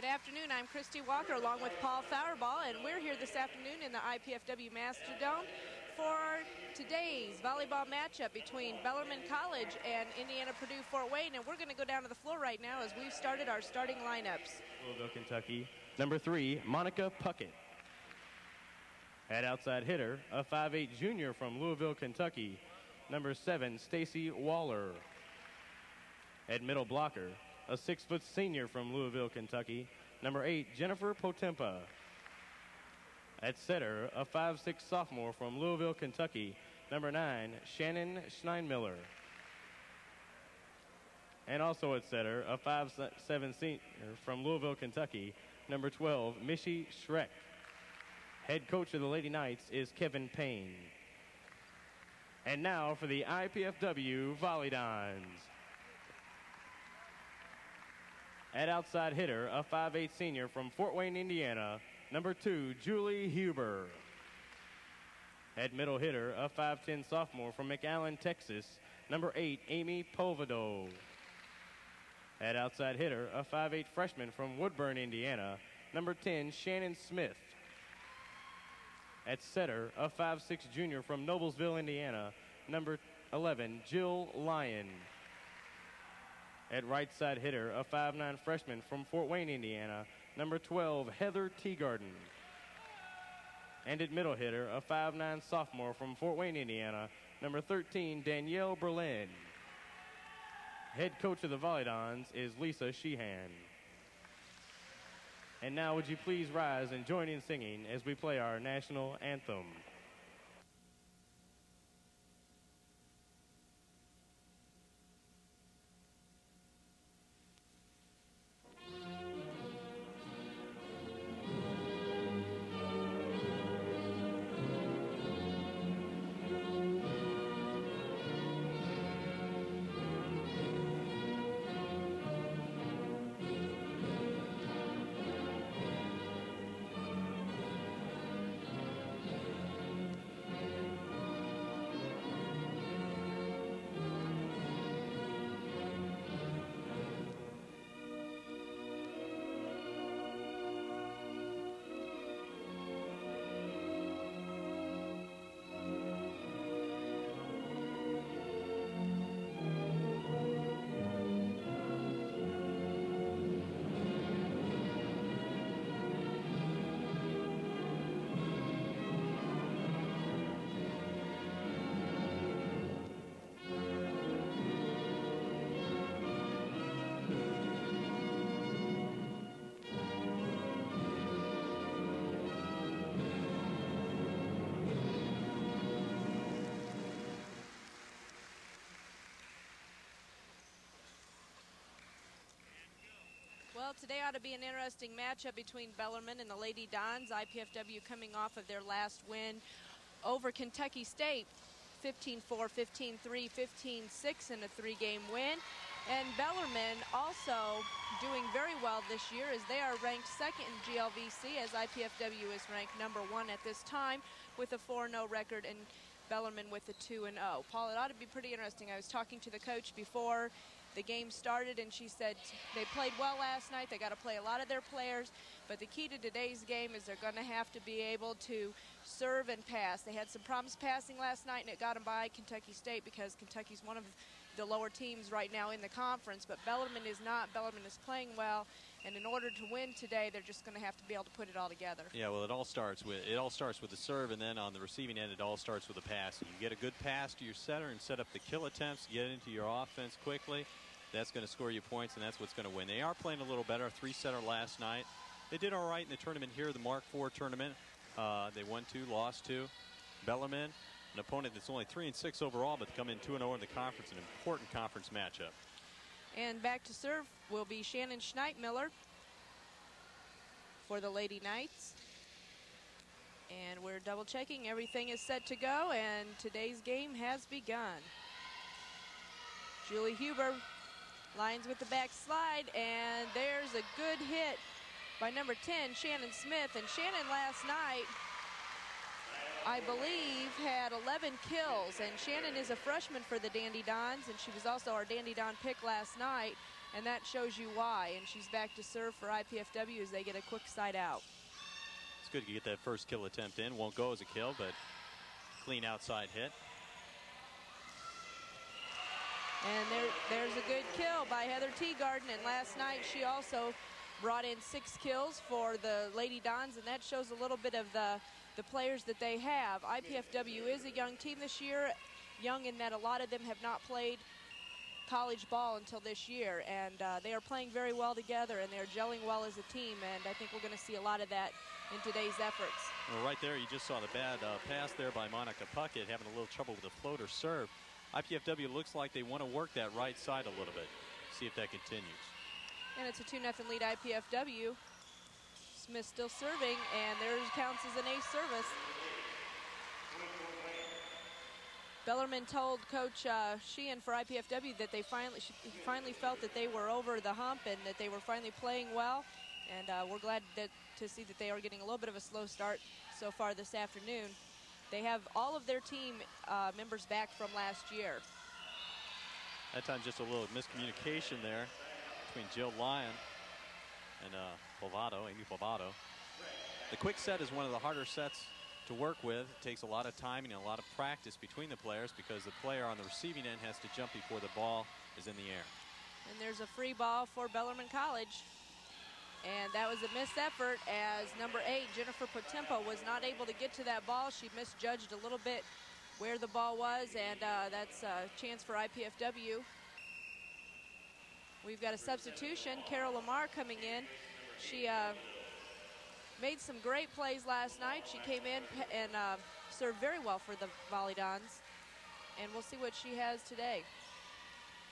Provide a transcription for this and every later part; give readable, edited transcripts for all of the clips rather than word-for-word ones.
Good afternoon, I'm Christy Walker along with Paul Fauerball, and we're here this afternoon in the IPFW Mastodon for today's volleyball matchup between Bellarmine College and Indiana Purdue Fort Wayne, and we're going to go down to the floor right now as we've started our starting lineups. Louisville, Kentucky, number 3, Monica Puckett. At outside hitter, a 5'8" junior from Louisville, Kentucky, number 7, Stacy Waller. At middle blocker, a 6-foot senior from Louisville, Kentucky, number 8, Jennifer Potempa. At setter, a 5'6" sophomore from Louisville, Kentucky, number 9, Shannon SCHNEIDTMILLER. And also at setter, a 5'7" senior from Louisville, Kentucky, number 12, Missy Schreck. Head coach of the Lady Knights is Kevin Payne. And now for the IPFW Volleyball. At outside hitter, a 5'8" senior from Fort Wayne, Indiana, number 2, Julie Huber. At middle hitter, a 5'10" sophomore from McAllen, Texas, number 8, Amy Polvado. At outside hitter, a 5'8" freshman from Woodburn, Indiana, number 10, Shannon Smith. At setter, a 5'6" junior from Noblesville, Indiana, number 11, Jill Lyon. At right side hitter, a 5'9" freshman from Fort Wayne, Indiana, number 12, Heather Teagarden. And at middle hitter, a 5'9" sophomore from Fort Wayne, Indiana, number 13, Danielle Berlin. Head coach of the Volleyball is Lisa Sheehan. And now would you please rise and join in singing as we play our national anthem. Well, today ought to be an interesting matchup between Bellarmine and the Lady Dons. IPFW coming off of their last win over Kentucky State, 15-4, 15-3, 15-6 in a 3-game win. And Bellarmine also doing very well this year as they are ranked second in GLVC, as IPFW is ranked number 1 at this time with a 4-0 record, and Bellarmine with a 2-0. Paul, it ought to be pretty interesting. I was talking to the coach before the game started, and she said they played well last night. They got to play a lot of their players, but the key to today's game is they're going to have to be able to serve and pass. They had some problems passing last night, and it got them by Kentucky State because Kentucky's one of the lower teams right now in the conference, but Bellarmine is not. Bellarmine is playing well, and in order to win today, they're just going to have to be able to put it all together. Yeah, well, it all starts with the serve, and then on the receiving end, it all starts with the pass. You get a good pass to your setter and set up the kill attempts, get into your offense quickly. That's going to score you points, and that's what's going to win. They are playing a little better. 3-setter last night. They did all right in the tournament here, the Mark IV tournament. They won 2, lost 2. Bellarmine, an opponent that's only 3-6 overall, but come in 2-0 in the conference, an important conference matchup. And back to serve will be Shannon SCHNEIDTMILLER for the Lady Knights. And we're double checking. Everything is set to go, and today's game has begun. Julie Huber lines with the back slide, and there's a good hit by number 10, Shannon Smith. And Shannon last night, I believe, had 11 kills. And Shannon is a freshman for the Dandy Dons, and she was also our Dandy Don pick last night. and that shows you why. And she's back to serve for IPFW as they get a quick side out. It's good to get that first kill attempt in. Won't go as a kill, but clean outside hit. And there's a good kill by Heather Teagarden. And last night she also brought in 6 kills for the Lady Dons, and that shows a little bit of the players that they have. IPFW is a young team this year, young in that a lot of them have not played college ball until this year, and they are playing very well together, and they're gelling well as a team, and I think we're going to see a lot of that in today's efforts. Well, right there, you just saw the bad pass there by Monica Puckett, having a little trouble with the floater serve. IPFW looks like they want to work that right side a little bit. See if that continues. And it's a 2-0 lead IPFW. Smith still serving, and there counts as an ace service. Bellarmine told Coach Sheehan for IPFW that he finally felt that they were over the hump and that they were finally playing well. And we're glad to see that they are getting a little bit of a slow start so far this afternoon. They have all of their team members back from last year. That time just a little miscommunication there between Jill Lyon and Amy Povato. The quick set is one of the harder sets to work with. It takes a lot of timing and a lot of practice between the players because the player on the receiving end has to jump before the ball is in the air. And there's a free ball for Bellarmine College. And that was a missed effort as number 8, Jennifer Potempa, was not able to get to that ball. She misjudged a little bit where the ball was, and that's a chance for IPFW. We've got a substitution, Carol Lamar coming in. She made some great plays last night. She came in and served very well for the Volleyball, and we'll see what she has today.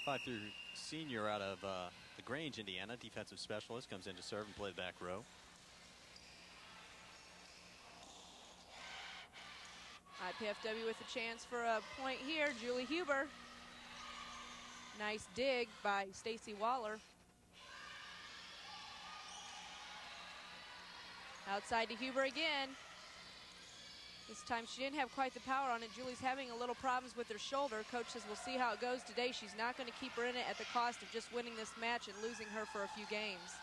5-3 senior out of the Grange, Indiana, defensive specialist, comes in to serve and play the back row. IPFW with a chance for a point here. Julie Huber. Nice dig by Stacy Waller. Outside to Huber again. This time she didn't have quite the power on it. Julie's having a little problems with her shoulder. Coach says we'll see how it goes today. She's not going to keep her in it at the cost of just winning this match and losing her for a few games.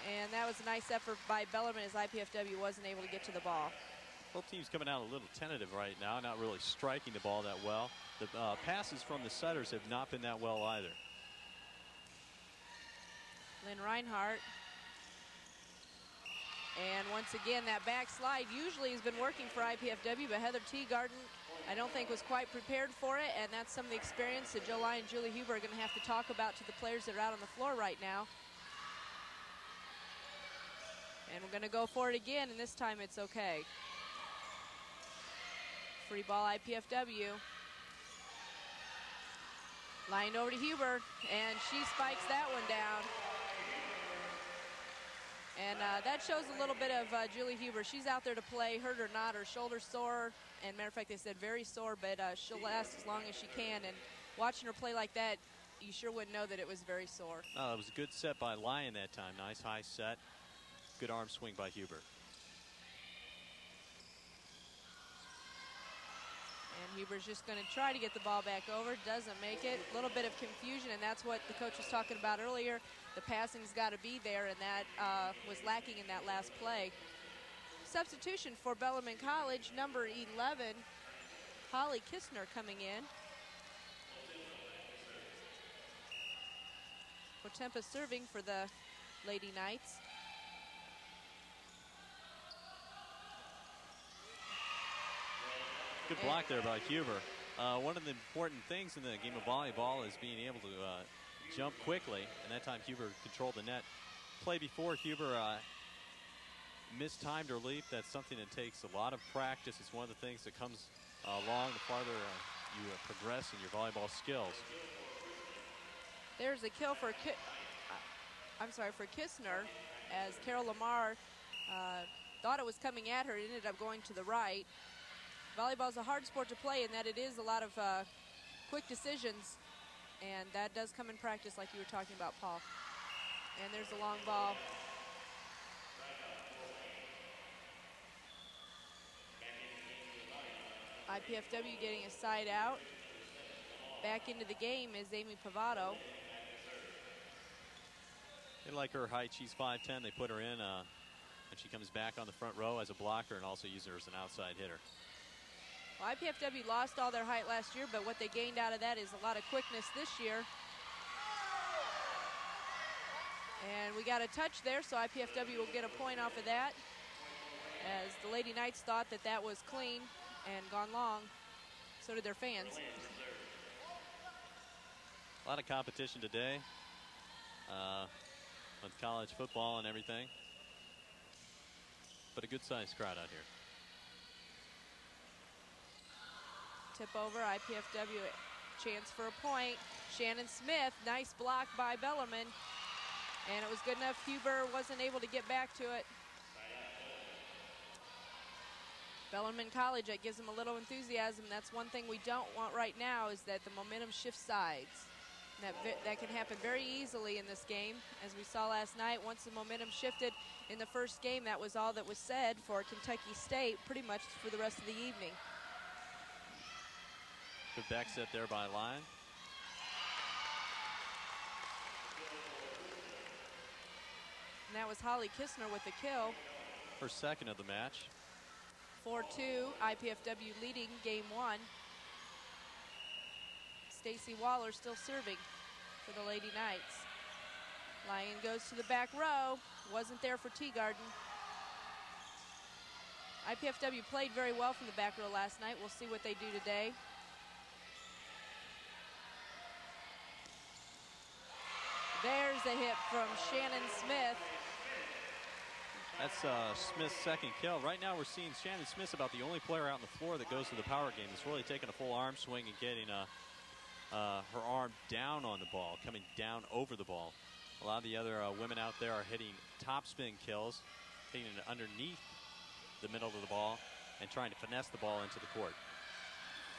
And that was a nice effort by Bellarmine as IPFW wasn't able to get to the ball. Both teams coming out a little tentative right now, not really striking the ball that well. The passes from the setters have not been that well either. Lynn Reinhardt. And once again, that backslide usually has been working for IPFW, but Heather Teagarden, I don't think, was quite prepared for it, and that's some of the experience that Joe Lyon and Julie Huber are going to have to talk about to the players that are out on the floor right now. And we're going to go for it again, and this time it's okay. Free ball IPFW. Line over to Huber, and she spikes that one down. And that shows a little bit of Julie Huber. She's out there to play, hurt or not. Her shoulder's sore, and matter of fact, they said very sore, but she'll last as long as she can. And watching her play like that, you sure wouldn't know that it was very sore. Oh, it was a good set by Lyon that time. Nice high set. Good arm swing by Huber. And Huber's just going to try to get the ball back over. Doesn't make it. A little bit of confusion, and that's what the coach was talking about earlier. The passing's got to be there, and that was lacking in that last play. Substitution for Bellarmine College, number 11, Holly Kistner coming in. Potempa serving for the Lady Knights. Good block there by Huber. One of the important things in the game of volleyball is being able to jump quickly, and that time Huber controlled the net. Play before, Huber mistimed her leap. That's something that takes a lot of practice. It's one of the things that comes along the farther you progress in your volleyball skills. There's a kill for Kistner, as Carol Lamar thought it was coming at her. It ended up going to the right. Volleyball is a hard sport to play in that it is a lot of quick decisions, and that does come in practice like you were talking about, Paul. And there's a long ball. IPFW getting a side out. Back into the game is Amy Pavato. They like her height. She's 5'10". They put her in, and she comes back on the front row as a blocker and also use her as an outside hitter. Well, IPFW lost all their height last year, but what they gained out of that is a lot of quickness this year. And we got a touch there, so IPFW will get a point off of that, as the Lady Knights thought that that was clean and gone long. So did their fans. A lot of competition today with college football and everything, but a good-sized crowd out here. Tip over, IPFW chance for a point. Shannon Smith, nice block by Bellarmine. And it was good enough. Huber wasn't able to get back to it. Bellarmine College, that gives them a little enthusiasm. That's one thing we don't want right now, is that the momentum shifts sides. That can happen very easily in this game. As we saw last night, once the momentum shifted in the first game, that was all that was said for Kentucky State pretty much for the rest of the evening. Good back set there by Lyon. And that was Holly Kistner with the kill. Her second of the match. 4-2, IPFW leading game one. Stacy Waller still serving for the Lady Knights. Lyon goes to the back row. Wasn't there for Teagarden. IPFW played very well from the back row last night. We'll see what they do today. There's a hit from Shannon Smith. That's Smith's second kill. Right now we're seeing Shannon Smith about the only player out on the floor that goes to the power game. That's really taking a full arm swing and getting her arm down on the ball, coming down over the ball. A lot of the other women out there are hitting top spin kills, hitting it underneath the middle of the ball and trying to finesse the ball into the court.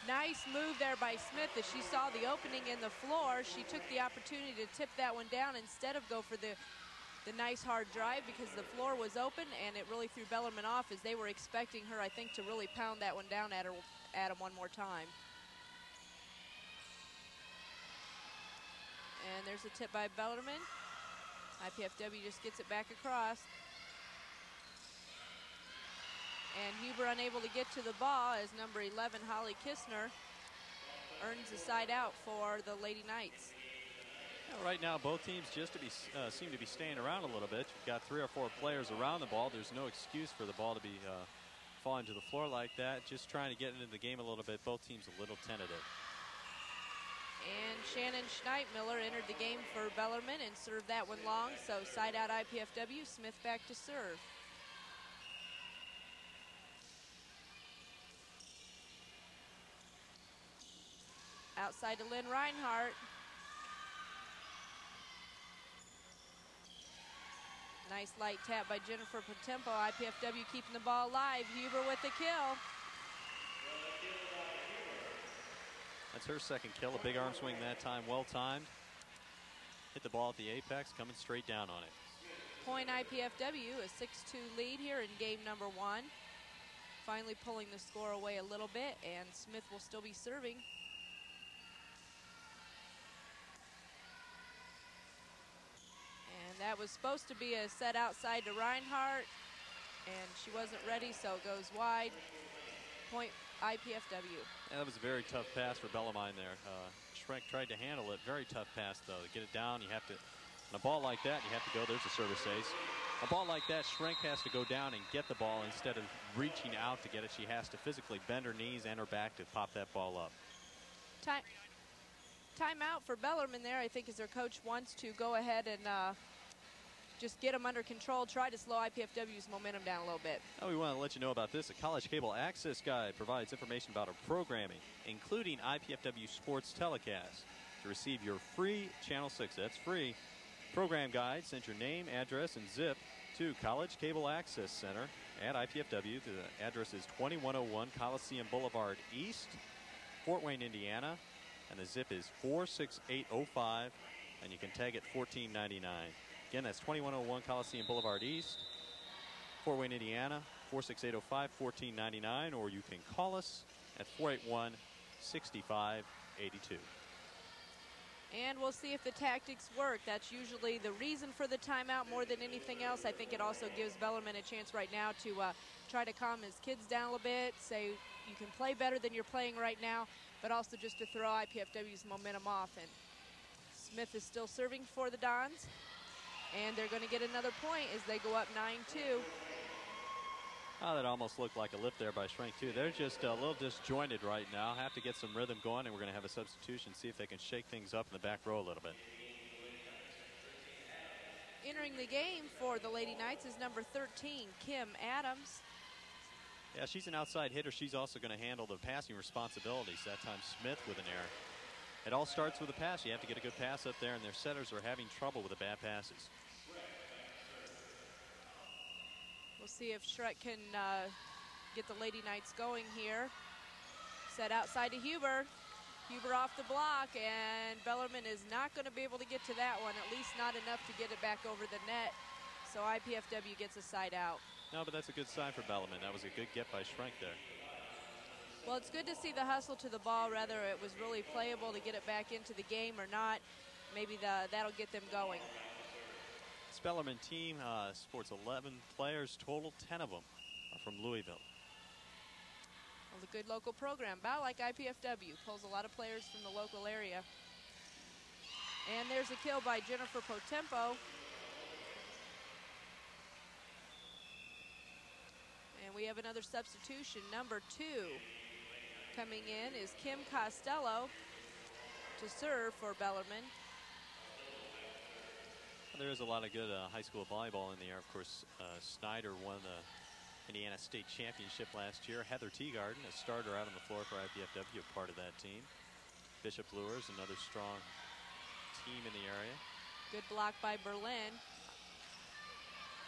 Nice move there by Smith. As she saw the opening in the floor, she took the opportunity to tip that one down instead of go for the nice hard drive, because the floor was open, and it really threw Bellarmine off, as they were expecting her, I think, to really pound that one down at him one more time. And there's a tip by Bellarmine. IPFW just gets it back across. And Huber unable to get to the ball, as number 11, Holly Kistner, earns a side out for the Lady Knights. Yeah, right now, both teams just seem to be staying around a little bit. You've got 3 or 4 players around the ball. There's no excuse for the ball to be falling to the floor like that. Just trying to get into the game a little bit. Both teams a little tentative. And Shannon SCHNEIDTMILLER entered the game for Bellarmine and served that one long. So side out IPFW, Smith back to serve. Outside to Lynn Reinhardt. Nice light tap by Jennifer Potempo. IPFW keeping the ball alive. Huber with the kill. That's her second kill. A big arm swing that time, well timed. Hit the ball at the apex, coming straight down on it. Point IPFW, a 6-2 lead here in game number one. Finally pulling the score away a little bit, and Smith will still be serving. That was supposed to be a set outside to Reinhardt, and she wasn't ready, so it goes wide. Point IPFW. Yeah, that was a very tough pass for Bellarmine there. Schrenk tried to handle it. Very tough pass, though. To get it down, you have to, on a ball like that, you have to go. There's a service ace. A ball like that, Schrenk has to go down and get the ball instead of reaching out to get it. She has to physically bend her knees and her back to pop that ball up. Timeout for Bellarmine there, I think, as their coach wants to go ahead and just get them under control, try to slow IPFW's momentum down a little bit. Now we want to let you know about this. A College Cable Access Guide provides information about our programming, including IPFW sports telecasts. To receive your free Channel 6, that's free, program guide, send your name, address, and zip to College Cable Access Center at IPFW. The address is 2101 Coliseum Boulevard East, Fort Wayne, Indiana, and the zip is 46805, and you can tag it $14.99. Again, that's 2101 Coliseum Boulevard East, Fort Wayne, Indiana, 46805, $14.99, or you can call us at 481-6582. And we'll see if the tactics work. That's usually the reason for the timeout more than anything else. I think it also gives Bellarmine a chance right now to try to calm his kids down a little bit, say you can play better than you're playing right now, but also just to throw IPFW's momentum off. And Smith is still serving for the Dons, and they're going to get another point as they go up 9-2. Oh, that almost looked like a lift there by Schrenk, too. They're just a little disjointed right now. Have to get some rhythm going, and we're going to have a substitution, see if they can shake things up in the back row a little bit. Entering the game for the Lady Knights is number 13, Kim Adams. Yeah, she's an outside hitter. She's also going to handle the passing responsibilities. That time Smith with an error. It all starts with a pass. You have to get a good pass up there, and their setters are having trouble with the bad passes. We'll see if Shrek can get the Lady Knights going here. Set outside to Huber. Huber off the block, and Bellarmine is not going to be able to get to that one, at least not enough to get it back over the net. So IPFW gets a side out. No, but that's a good sign for Bellarmine. That was a good get by Schrenk there. Well, it's good to see the hustle to the ball, whether it was really playable to get it back into the game or not. Maybe that'll get them going. This Bellarmine team sports 11 players total. 10 of them are from Louisville. Well, a good local program, about like IPFW, pulls a lot of players from the local area. And there's a kill by Jennifer Potempo. And we have another substitution. Number 2 coming in is Kim Costello to serve for Bellarmine. There is a lot of good high school volleyball in the air. Of course, Snyder won the Indiana State Championship last year. Heather Teagarden, a starter out on the floor for IPFW, a part of that team. Bishop Lures, another strong team in the area. Good block by Berlin.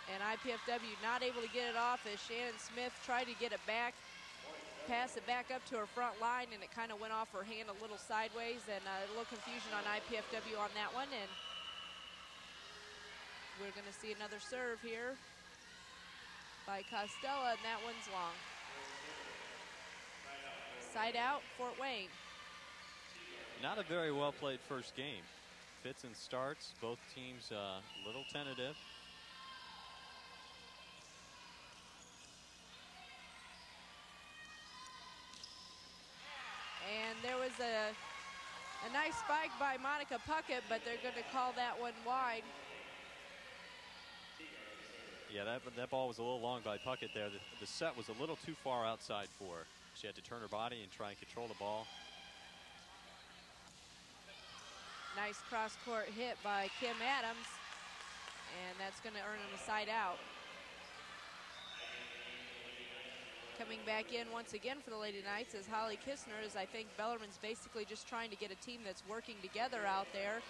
And IPFW not able to get it off as Shannon Smith tried to get it back, pass it back up to her front line, and it kind of went off her hand a little sideways, and a little confusion on IPFW on that one. And we're going to see another serve here by Costello, and that one's long. Side out, Fort Wayne. Not a very well played first game. Fits and starts, both teams a little tentative. And there was a nice spike by Monica Puckett, but they're going to call that one wide. Yeah, that ball was a little long by Puckett there. The set was a little too far outside for her. She had to turn her body and try and control the ball. Nice cross-court hit by Kim Adams, and that's going to earn them a side out. Coming back in once again for the Lady Knights is Holly Kistner, as I think Bellarmine's basically just trying to get a team that's working together out there.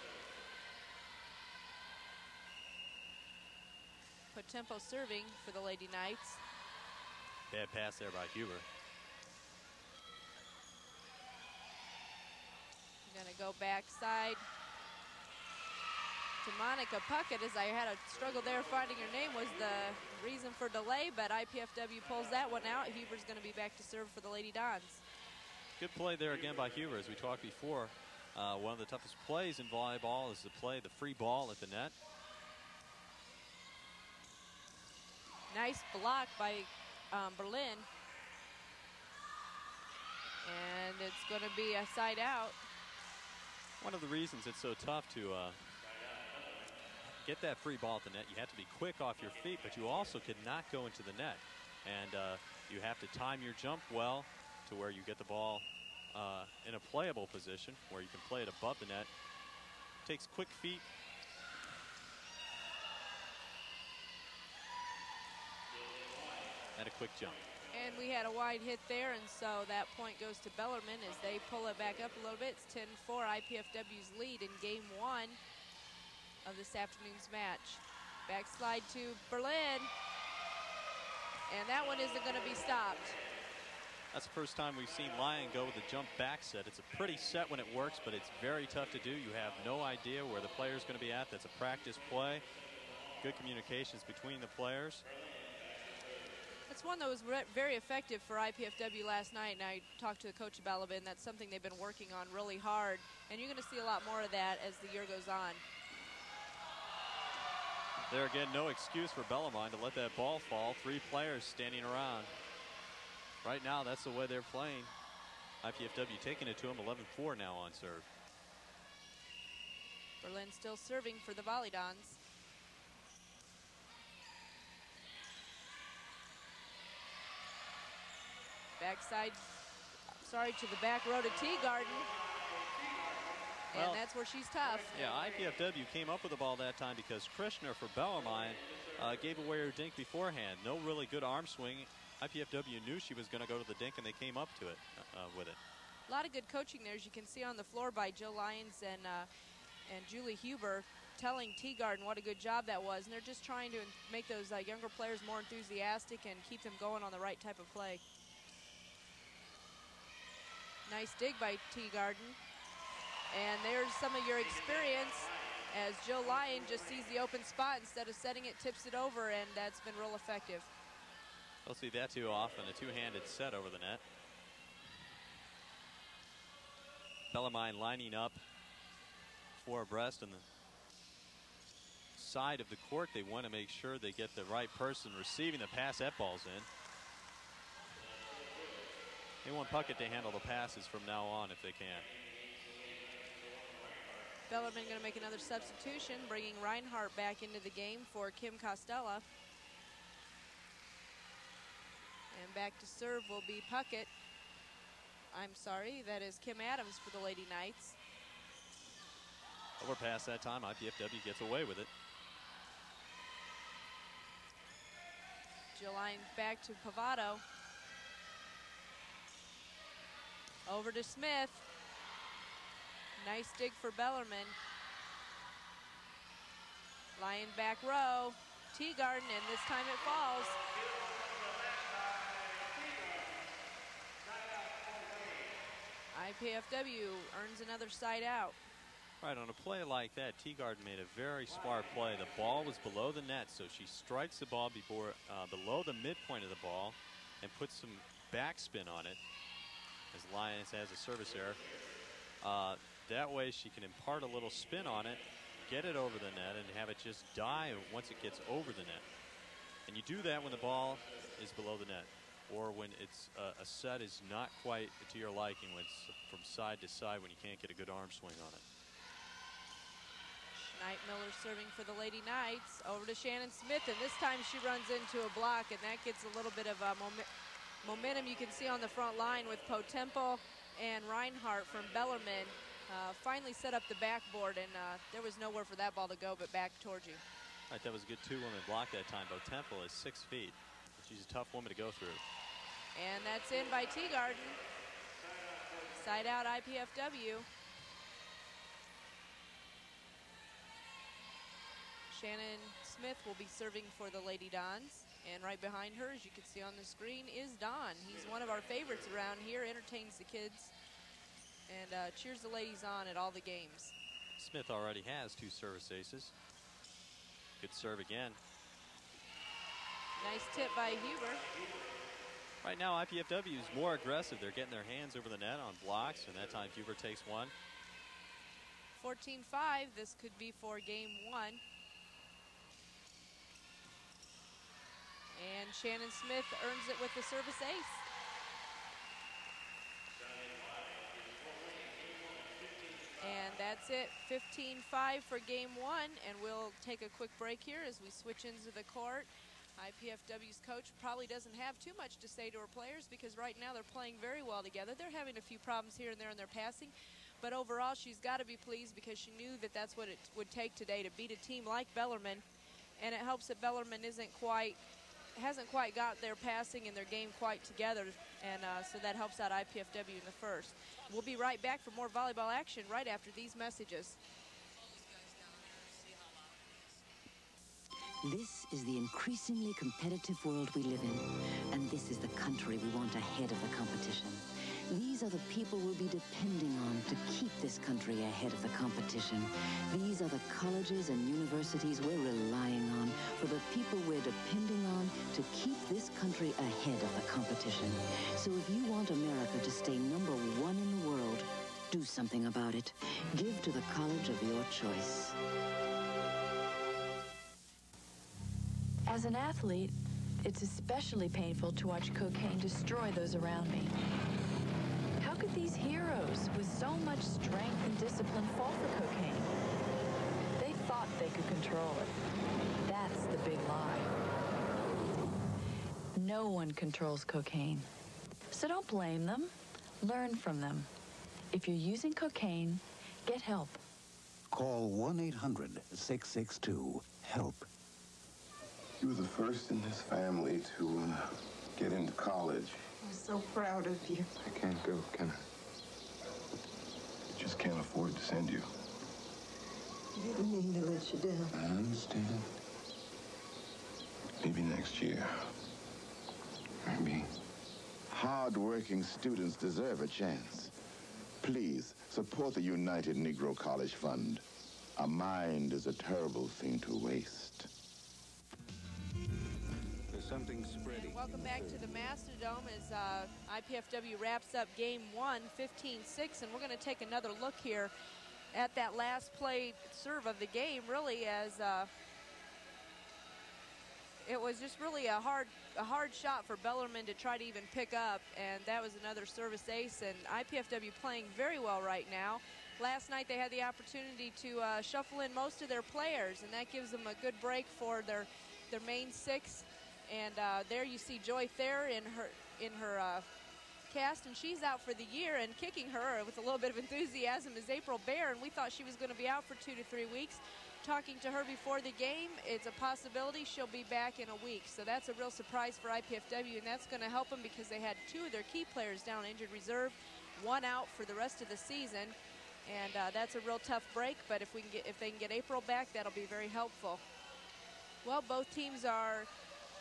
Potempo serving for the Lady Knights. Bad pass there by Huber. Gonna go backside to Monica Puckett, as I had a struggle there finding her name was the reason for delay, but IPFW pulls that one out. Huber's gonna be back to serve for the Lady Dons. Good play there again by Huber. As we talked before, one of the toughest plays in volleyball is to play the free ball at the net. Nice block by Berlin. And it's going to be a side out. One of the reasons it's so tough to get that free ball at the net, you have to be quick off your feet, but you also cannot go into the net. And you have to time your jump well to where you get the ball in a playable position where you can play it above the net. Takes quick feet. And a quick jump. And we had a wide hit there, and so that point goes to Bellarmine as they pull it back up a little bit. It's 10-4, IPFW's lead in game 1 of this afternoon's match. Backslide to Berlin, and that one isn't going to be stopped. That's the first time we've seen Lyon go with a jump back set. It's a pretty set when it works, but it's very tough to do. You have no idea where the player's going to be at. That's a practice play. Good communications between the players. that's one that was very effective for IPFW last night, and I talked to the coach of Bellarmine. That's something they've been working on really hard, and you're going to see a lot more of that as the year goes on. There again, no excuse for Bellarmine to let that ball fall. 3 players standing around. Right now, that's the way they're playing. IPFW taking it to them, 11-4 now on serve. Berlin still serving for the Volleyball. Backside, sorry, to the back row to Teagarden. And that's where she's tough. Yeah, IPFW came up with the ball that time because Krishna for Bellarmine gave away her dink beforehand. No really good arm swing. IPFW knew she was going to go to the dink, and they came up to it with it. A lot of good coaching there, as you can see on the floor by Jill Lyons and Julie Huber, telling Teagarden what a good job that was. And they're just trying to make those younger players more enthusiastic and keep them going on the right type of play. Nice dig by Teagarden. And there's some of your experience as Jill Lyon just sees the open spot. Instead of setting it, tips it over, and that's been real effective. We'll see that too often, a two-handed set over the net. Bellarmine lining up 4 abreast on the side of the court. They want to make sure they get the right person receiving the pass. That ball's in. They want Puckett to handle the passes from now on if they can. Bellarmine going to make another substitution, bringing Reinhardt back into the game for Kim Costello. And back to serve will be Puckett. I'm sorry, that is Kim Adams for the Lady Knights. Overpass that time, IPFW gets away with it. Jill Lyons back to Pavato. Over to Smith. Nice dig for Bellarmine. Lyon back row. Teagarden, and this time it falls. IPFW earns another side out. Right, on a play like that, Teagarden made a very smart play. The ball was below the net, so she strikes the ball before below the midpoint of the ball and puts some backspin on it as Lyons has a service error. That way she can impart a little spin on it, get it over the net, and have it just die once it gets over the net. And you do that when the ball is below the net, or when it's a set is not quite to your liking, when it's from side to side, when you can't get a good arm swing on it. SCHNEIDTMILLER serving for the Lady Knights. Over to Shannon Smith, and this time she runs into a block, and that gets a little bit of momentum you can see on the front line with Potempo and Reinhardt from Bellarmine. Finally set up the backboard, and there was nowhere for that ball to go but back towards you. Right, that was a good 2-woman block that time. Potempo is 6 feet. She's a tough woman to go through. And that's in by Teagarden. Side out IPFW. Shannon Smith will be serving for the Lady Dons. And right behind her, as you can see on the screen, is Don. He's one of our favorites around here, entertains the kids, and cheers the ladies on at all the games. Smith already has 2 service aces. Good serve again. Nice tip by Huber. Right now, IPFW is more aggressive. They're getting their hands over the net on blocks, and that time Huber takes one. 14-5, this could be for game 1. And Shannon Smith earns it with the service ace. And that's it, 15-5 for game 1, and we'll take a quick break here as we switch into the court. IPFW's coach probably doesn't have too much to say to her players because right now they're playing very well together. They're having a few problems here and there in their passing, but overall she's got to be pleased because she knew that that's what it would take today to beat a team like Bellarmine, and it helps that Bellarmine hasn't quite got their passing and their game quite together, and so that helps out IPFW in the first. We'll be right back for more volleyball action right after these messages. This is the increasingly competitive world we live in, and this is the country we want ahead of the competition. These are the people we'll be depending on to keep this country ahead of the competition. These are the colleges and universities we're relying on for the people we're depending on to keep this country ahead of the competition. So if you want America to stay #1 in the world, do something about it. Give to the college of your choice. As an athlete, it's especially painful to watch cocaine destroy those around me. How could these heroes with so much strength and discipline fall for cocaine? They thought they could control it. That's the big lie. No one controls cocaine. So don't blame them. Learn from them. If you're using cocaine, get help. Call 1-800-662-HELP. You were the first in this family to get into college. I'm so proud of you. I can't go, can I? I just can't afford to send you. I didn't mean to let you down. I understand. Maybe next year. Maybe. Hard-working students deserve a chance. Please, support the United Negro College Fund. A mind is a terrible thing to waste. There's something spreading. Welcome back to the Mastodon as IPFW wraps up game 1, 15-6, and we're going to take another look here at that last play serve of the game, really, as it was just really a hard shot for Bellarmine to try to even pick up, and that was another service ace, and IPFW playing very well right now. Last night they had the opportunity to shuffle in most of their players, and that gives them a good break for their main six. And there you see Joy Thayer in her cast, and she's out for the year, and kicking her with a little bit of enthusiasm is April Bear, and we thought she was going to be out for 2 to 3 weeks. Talking to her before the game, it's a possibility she'll be back in a week. So that's a real surprise for IPFW, and that's going to help them because they had 2 of their key players down injured reserve, 1 out for the rest of the season, and that's a real tough break. But if they can get April back, that'll be very helpful. Well, both teams are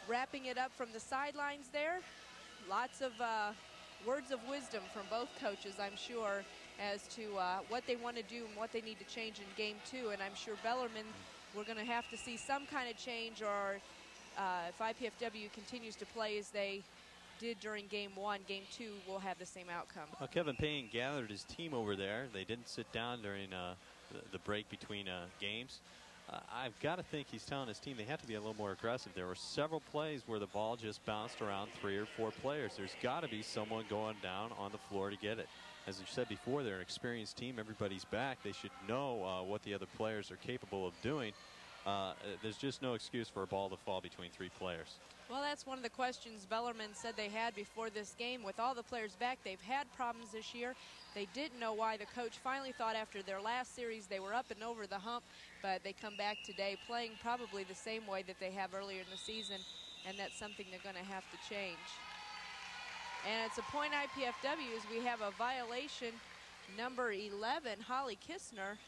wrapping it up from the sidelines there. Lots of words of wisdom from both coaches, I'm sure, as to what they want to do and what they need to change in game 2. And I'm sure Bellarmine, we're going to have to see some kind of change, or if IPFW continues to play as they did during game 1, game 2 will have the same outcome. Well, Kevin Payne gathered his team over there. They didn't sit down during the break between games. I've got to think he's telling his team they have to be a little more aggressive. There were several plays where the ball just bounced around 3 or 4 players. There's got to be someone going down on the floor to get it. As you said before, they're an experienced team. Everybody's back. They should know what the other players are capable of doing. There's just no excuse for a ball to fall between 3 players. Well, that's one of the questions Bellarmine said they had before this game. With all the players back, they've had problems this year. They didn't know why. The coach finally thought after their last series they were up and over the hump, but they come back today playing probably the same way that they have earlier in the season, and that's something they're going to have to change. And it's a point IPFW as we have a violation, number 11, Holly Kistner.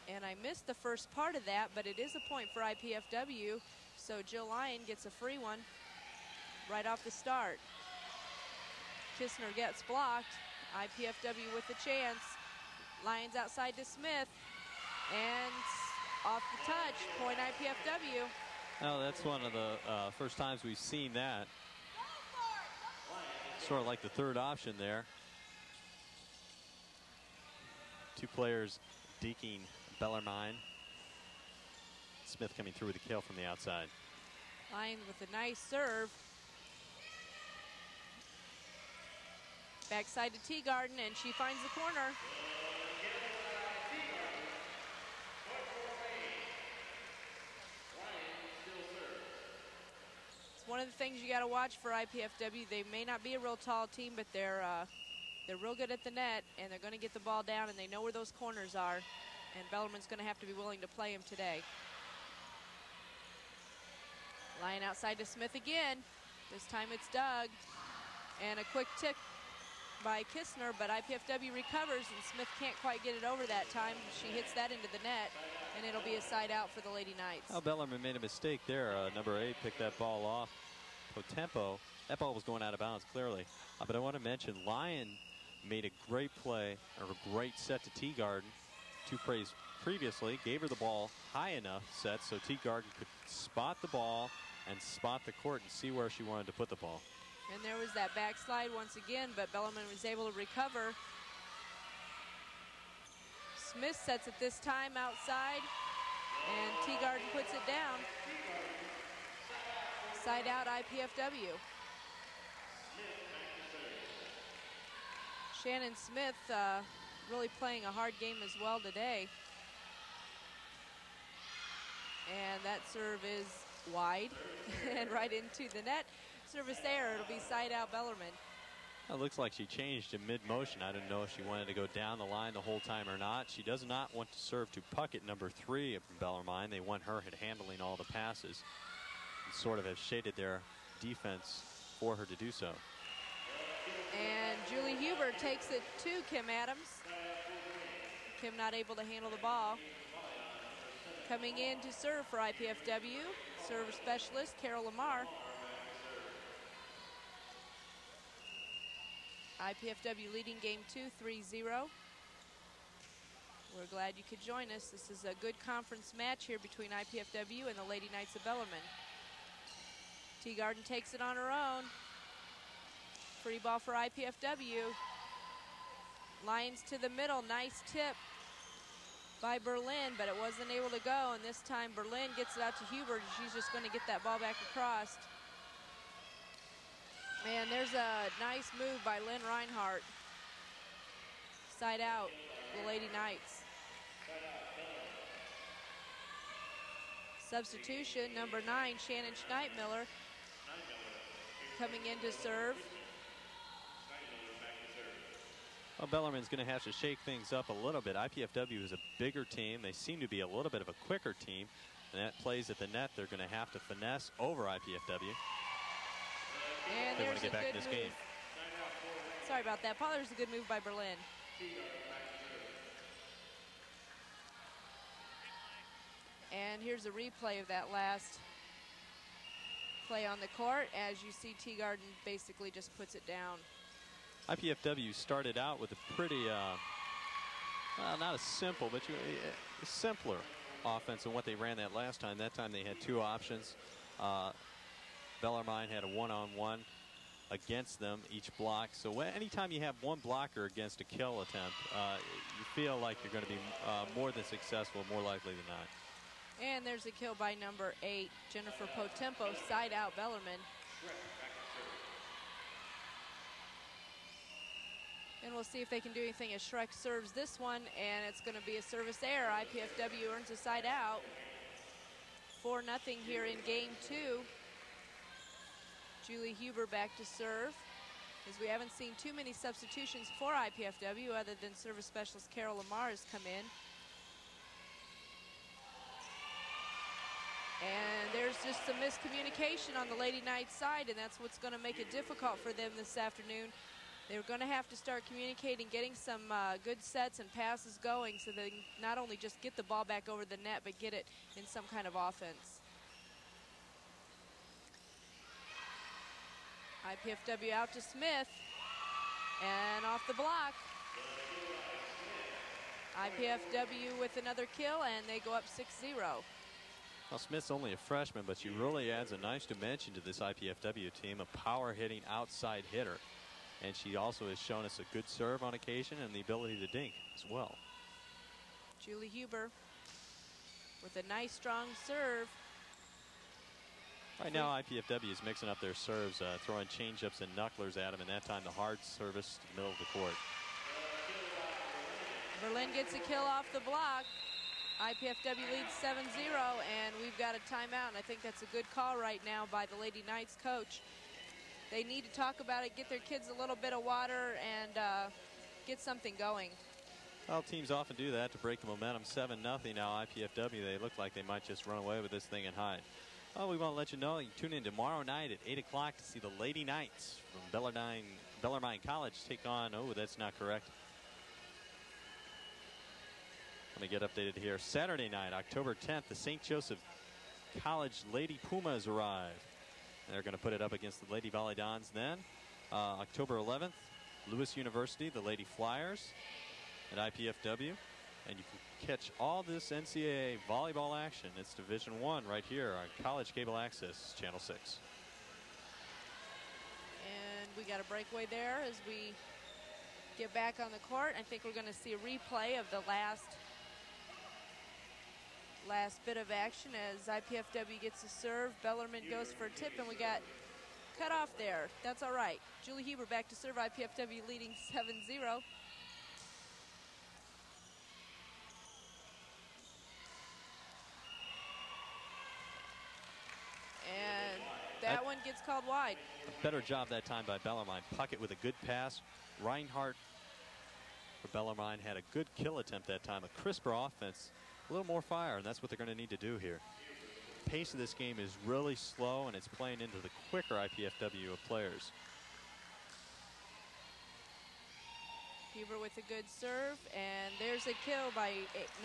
And I missed the first part of that, but it is a point for IPFW. So Jill Lyon gets a free one right off the start. Kistner gets blocked. IPFW with the chance. Lyons outside to Smith. And off the touch, point IPFW. Well, that's one of the first times we've seen that. Sort of like the third option there. 2 players deking Bellarmine. Smith coming through with a kill from the outside. Lyons with a nice serve. Backside to Teagarden, and she finds the corner. It's one of the things you got to watch for IPFW. They may not be a real tall team, but they're real good at the net, and they're going to get the ball down, and they know where those corners are. And Bellarmine's going to have to be willing to play him today. Lyon outside to Smith again. This time it's Doug. And a quick tick by Kistner, but IPFW recovers, and Smith can't quite get it over that time. She hits that into the net, and it'll be a side out for the Lady Knights. Oh, Bellarmine made a mistake there. Number 8 picked that ball off. Potempo That ball was going out of bounds, clearly. But I want to mention, Lyon made a great play, or a great set to Teagarden. 2 plays previously, gave her the ball high enough set so Teagarden could spot the ball and spot the court and see where she wanted to put the ball. And there was that backslide once again, but Bellarmine was able to recover. Smith sets it this time outside, and Teagarden puts it down. Side out IPFW. Shannon Smith really playing a hard game as well today. And that serve is wide and right into the net. Service error. It'll be side out Bellarmine. It looks like she changed in mid-motion. I didn't know if she wanted to go down the line the whole time or not. She does not want to serve to Puckett, number 3 from Bellarmine. They want her handling all the passes and sort of have shaded their defense for her to do so. And Julie Huber takes it to Kim Adams. Kim not able to handle the ball. Coming in to serve for IPFW, server specialist Carol Lamar. IPFW leading game 2, 3-0. We're glad you could join us. This is a good conference match here between IPFW and the Lady Knights of Bellarmine. Teagarden takes it on her own. Free ball for IPFW. Lions to the middle, nice tip by Berlin, but it wasn't able to go, and this time Berlin gets it out to Hubert. She's just going to get that ball back across. Man, there's a nice move by Lynn Reinhardt. Side out, the Lady Knights. Substitution, number 9, Shannon SCHNEIDTMILLER, coming in to serve. Well, Bellarmine's going to have to shake things up a little bit. IPFW is a bigger team. They seem to be a little bit of a quicker team. And that plays at the net. They're going to have to finesse over IPFW. And they want to there's get back a in good this game. Sorry about that, Paul. There's a good move by Berlin. And here's a replay of that last play on the court. As you see, Teagarden basically just puts it down. IPFW started out with a pretty, well, not as simple, but a simpler offense than what they ran that last time. That time they had 2 options. Bellarmine had a one-on-one against them each block. So anytime you have one blocker against a kill attempt, you feel like you're going to be more than successful, more likely than not. And there's a kill by number 8, Jennifer Potempo, side out Bellarmine. And we'll see if they can do anything as Shrek serves this one, and it's going to be a service error. IPFW earns a side out. 4-0 here in game 2. Julie Huber back to serve, as we haven't seen too many substitutions for IPFW other than service specialist Carol Lamar has come in. And there's just some miscommunication on the Lady Knights side, and that's what's going to make it difficult for them this afternoon. They're going to have to start communicating, getting some good sets and passes going so they can not only just get the ball back over the net, but get it in some kind of offense. IPFW out to Smith, and off the block. IPFW with another kill, and they go up 6-0. Well, Smith's only a freshman, but she really adds a nice dimension to this IPFW team, a power-hitting outside hitter. And she also has shown us a good serve on occasion and the ability to dink as well. Julie Huber with a nice, strong serve. Right now, IPFW is mixing up their serves, throwing change-ups and knucklers at them, and that time the hard service to the middle of the court. Berlin gets a kill off the block. IPFW leads 7-0, and we've got a timeout, and I think that's a good call right now by the Lady Knights coach. They need to talk about it, get their kids a little bit of water, and get something going. Well, teams often do that to break the momentum. 7-0 now, IPFW. They look like they might just run away with this thing and hide. Well, we want to let you know, you can tune in tomorrow night at 8 o'clock to see the Lady Knights from Bellarmine College take on, oh, that's not correct. Let me get updated here. Saturday night, October 10th, the St. Joseph College Lady Pumas arrive. They're going to put it up against the Lady Volleyball. Then October 11th, Lewis University, the Lady Flyers at IPFW. And you can catch all this NCAA volleyball action. It's Division I right here on College Cable Access, Channel 6. And we got a breakaway there as we get back on the court. I think we're going to see a replay of the last bit of action as IPFW gets a serve. Bellarmine goes for a tip, and we got cut off there. That's all right. Julie Huber back to serve. IPFW leading 7-0. And that one gets called wide. A better job that time by Bellarmine. Puckett with a good pass. Reinhardt for Bellarmine had a good kill attempt that time. A crisper offense, a little more fire, and that's what they're going to need to do here. Pace of this game is really slow, and it's playing into the quicker IPFW players. Huber with a good serve, and there's a kill by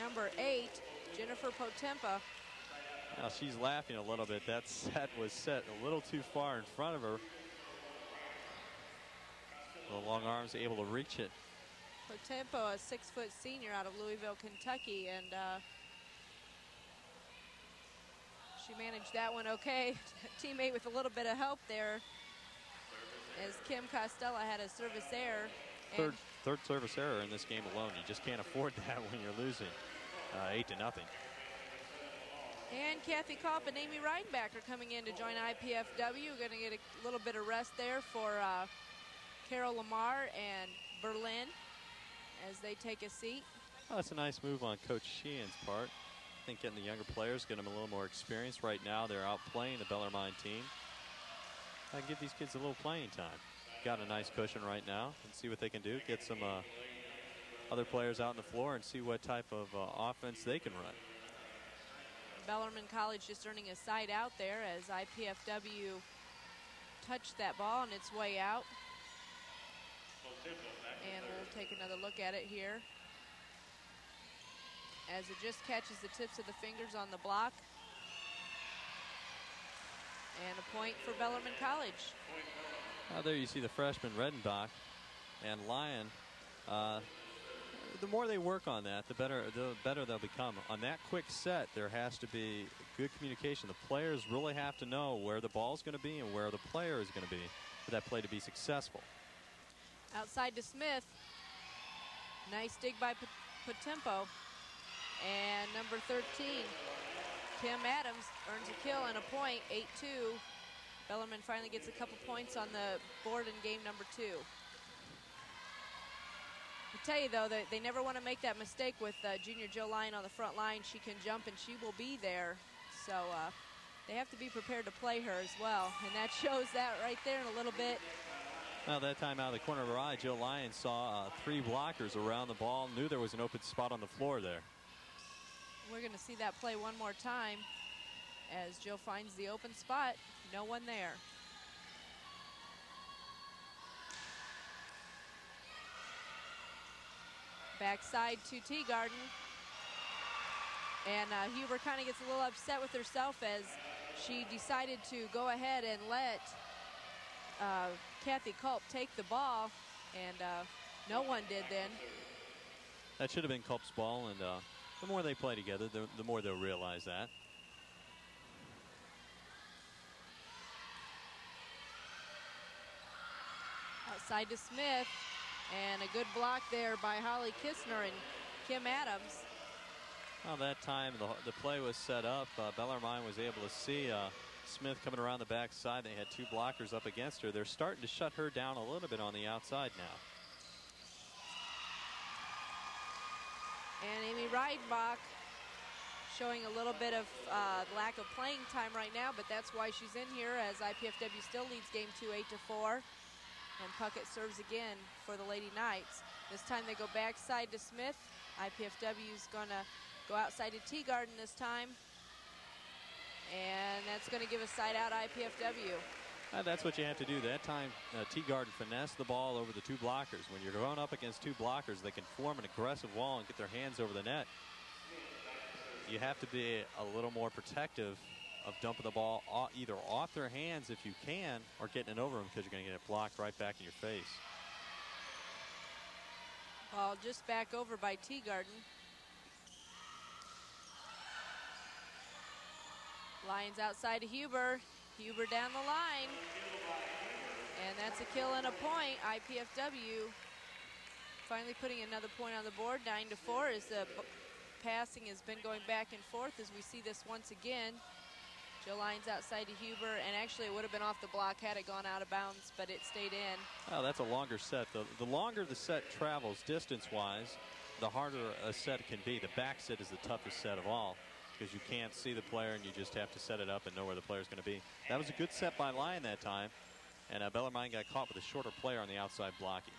number 8, Jennifer Potempa. Now she's laughing a little bit. That set was set a little too far in front of her. The long arms able to reach it. Potempa, a 6-foot senior out of Louisville, Kentucky, and she managed that one okay. Teammate with a little bit of help there as Kim Costello had a service error. Third service error in this game alone. You just can't afford that when you're losing 8-0. And Kathy Kopp and Amy Reidenbach are coming in to join IPFW. We're going to get a little bit of rest there for Carol Lamar and Berlin as they take a seat. Oh, that's a nice move on Coach Sheehan's part. I think getting the younger players, get them a little more experience. Right now, they're out playing the Bellarmine team. I give these kids a little playing time. Got a nice cushion right now and see what they can do. Get some other players out on the floor and see what type of offense they can run. Bellarmine College just earning a side out there as IPFW touched that ball on its way out. And we'll take another look at it here as it just catches the tips of the fingers on the block. And a point for Bellarmine College. There you see the freshman Redenbach and Lyon. The more they work on that, the better they'll become. On that quick set, there has to be good communication. The players really have to know where the ball's going to be and where the player is going to be for that play to be successful. Outside to Smith. Nice dig by Potempo. And number 13, Kim Adams, earns a kill and a point, 8-2. Bellarmine finally gets a couple points on the board in game number 2. I tell you, though, that they never want to make that mistake with junior Jill Lyon on the front line. She can jump, and she will be there. So they have to be prepared to play her as well. And that shows that right there in a little bit. Well, that time out of the corner of her eye, Jill Lyon saw 3 blockers around the ball, knew there was an open spot on the floor there. We're going to see that play one more time as Jill finds the open spot. No one there. Backside to Teagarden. And Huber kind of gets a little upset with herself as she decided to go ahead and let Kathy Culp take the ball, and no one did then. That should have been Culp's ball, and the more they play together, the more they'll realize that. Outside to Smith, and a good block there by Holly Kistner and Kim Adams. Well, that time the play was set up. Bellarmine was able to see Smith coming around the backside. They had 2 blockers up against her. They're starting to shut her down a little bit on the outside now. And Amy Reidenbach showing a little bit of lack of playing time right now, but that's why she's in here as IPFW still leads game 2, 8-4. And Puckett serves again for the Lady Knights. This time they go backside to Smith. IPFW's gonna go outside to Teagarden this time. And that's gonna give a side out IPFW. That's what you have to do. That time, Teagarden finessed the ball over the 2 blockers. When you're going up against 2 blockers, they can form an aggressive wall and get their hands over the net. You have to be a little more protective of dumping the ball either off their hands if you can, or getting it over them, because you're going to get it blocked right back in your face. Ball just back over by Teagarden. Lions outside to Huber. Huber down the line. And that's a kill and a point. IPFW finally putting another point on the board, 9-4, as the passing has been going back and forth as we see this once again. Joe Lyons outside to Huber, and actually it would have been off the block had it gone out of bounds, but it stayed in. Oh, that's a longer set. The longer the set travels distance-wise, the harder a set can be. The back set is the toughest set of all, because you can't see the player and you just have to set it up and know where the player's going to be. That was a good set by Lyon that time, and Bellarmine got caught with a shorter player on the outside blocking.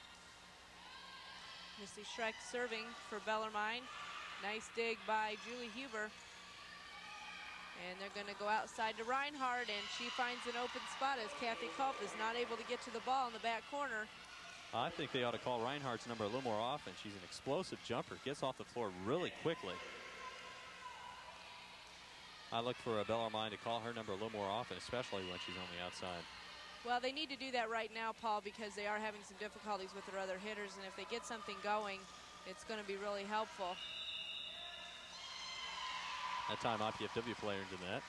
Missy Schreck serving for Bellarmine. Nice dig by Julie Huber. And they're going to go outside to Reinhardt, and she finds an open spot as Kathy Culp is not able to get to the ball in the back corner. I think they ought to call Reinhardt's number a little more often. She's an explosive jumper, gets off the floor really quickly. I look for Bellarmine to call her number a little more often, especially when she's on the outside. Well, they need to do that right now, Paul, because they are having some difficulties with their other hitters, and if they get something going, it's going to be really helpful. That time, IPFW player into that.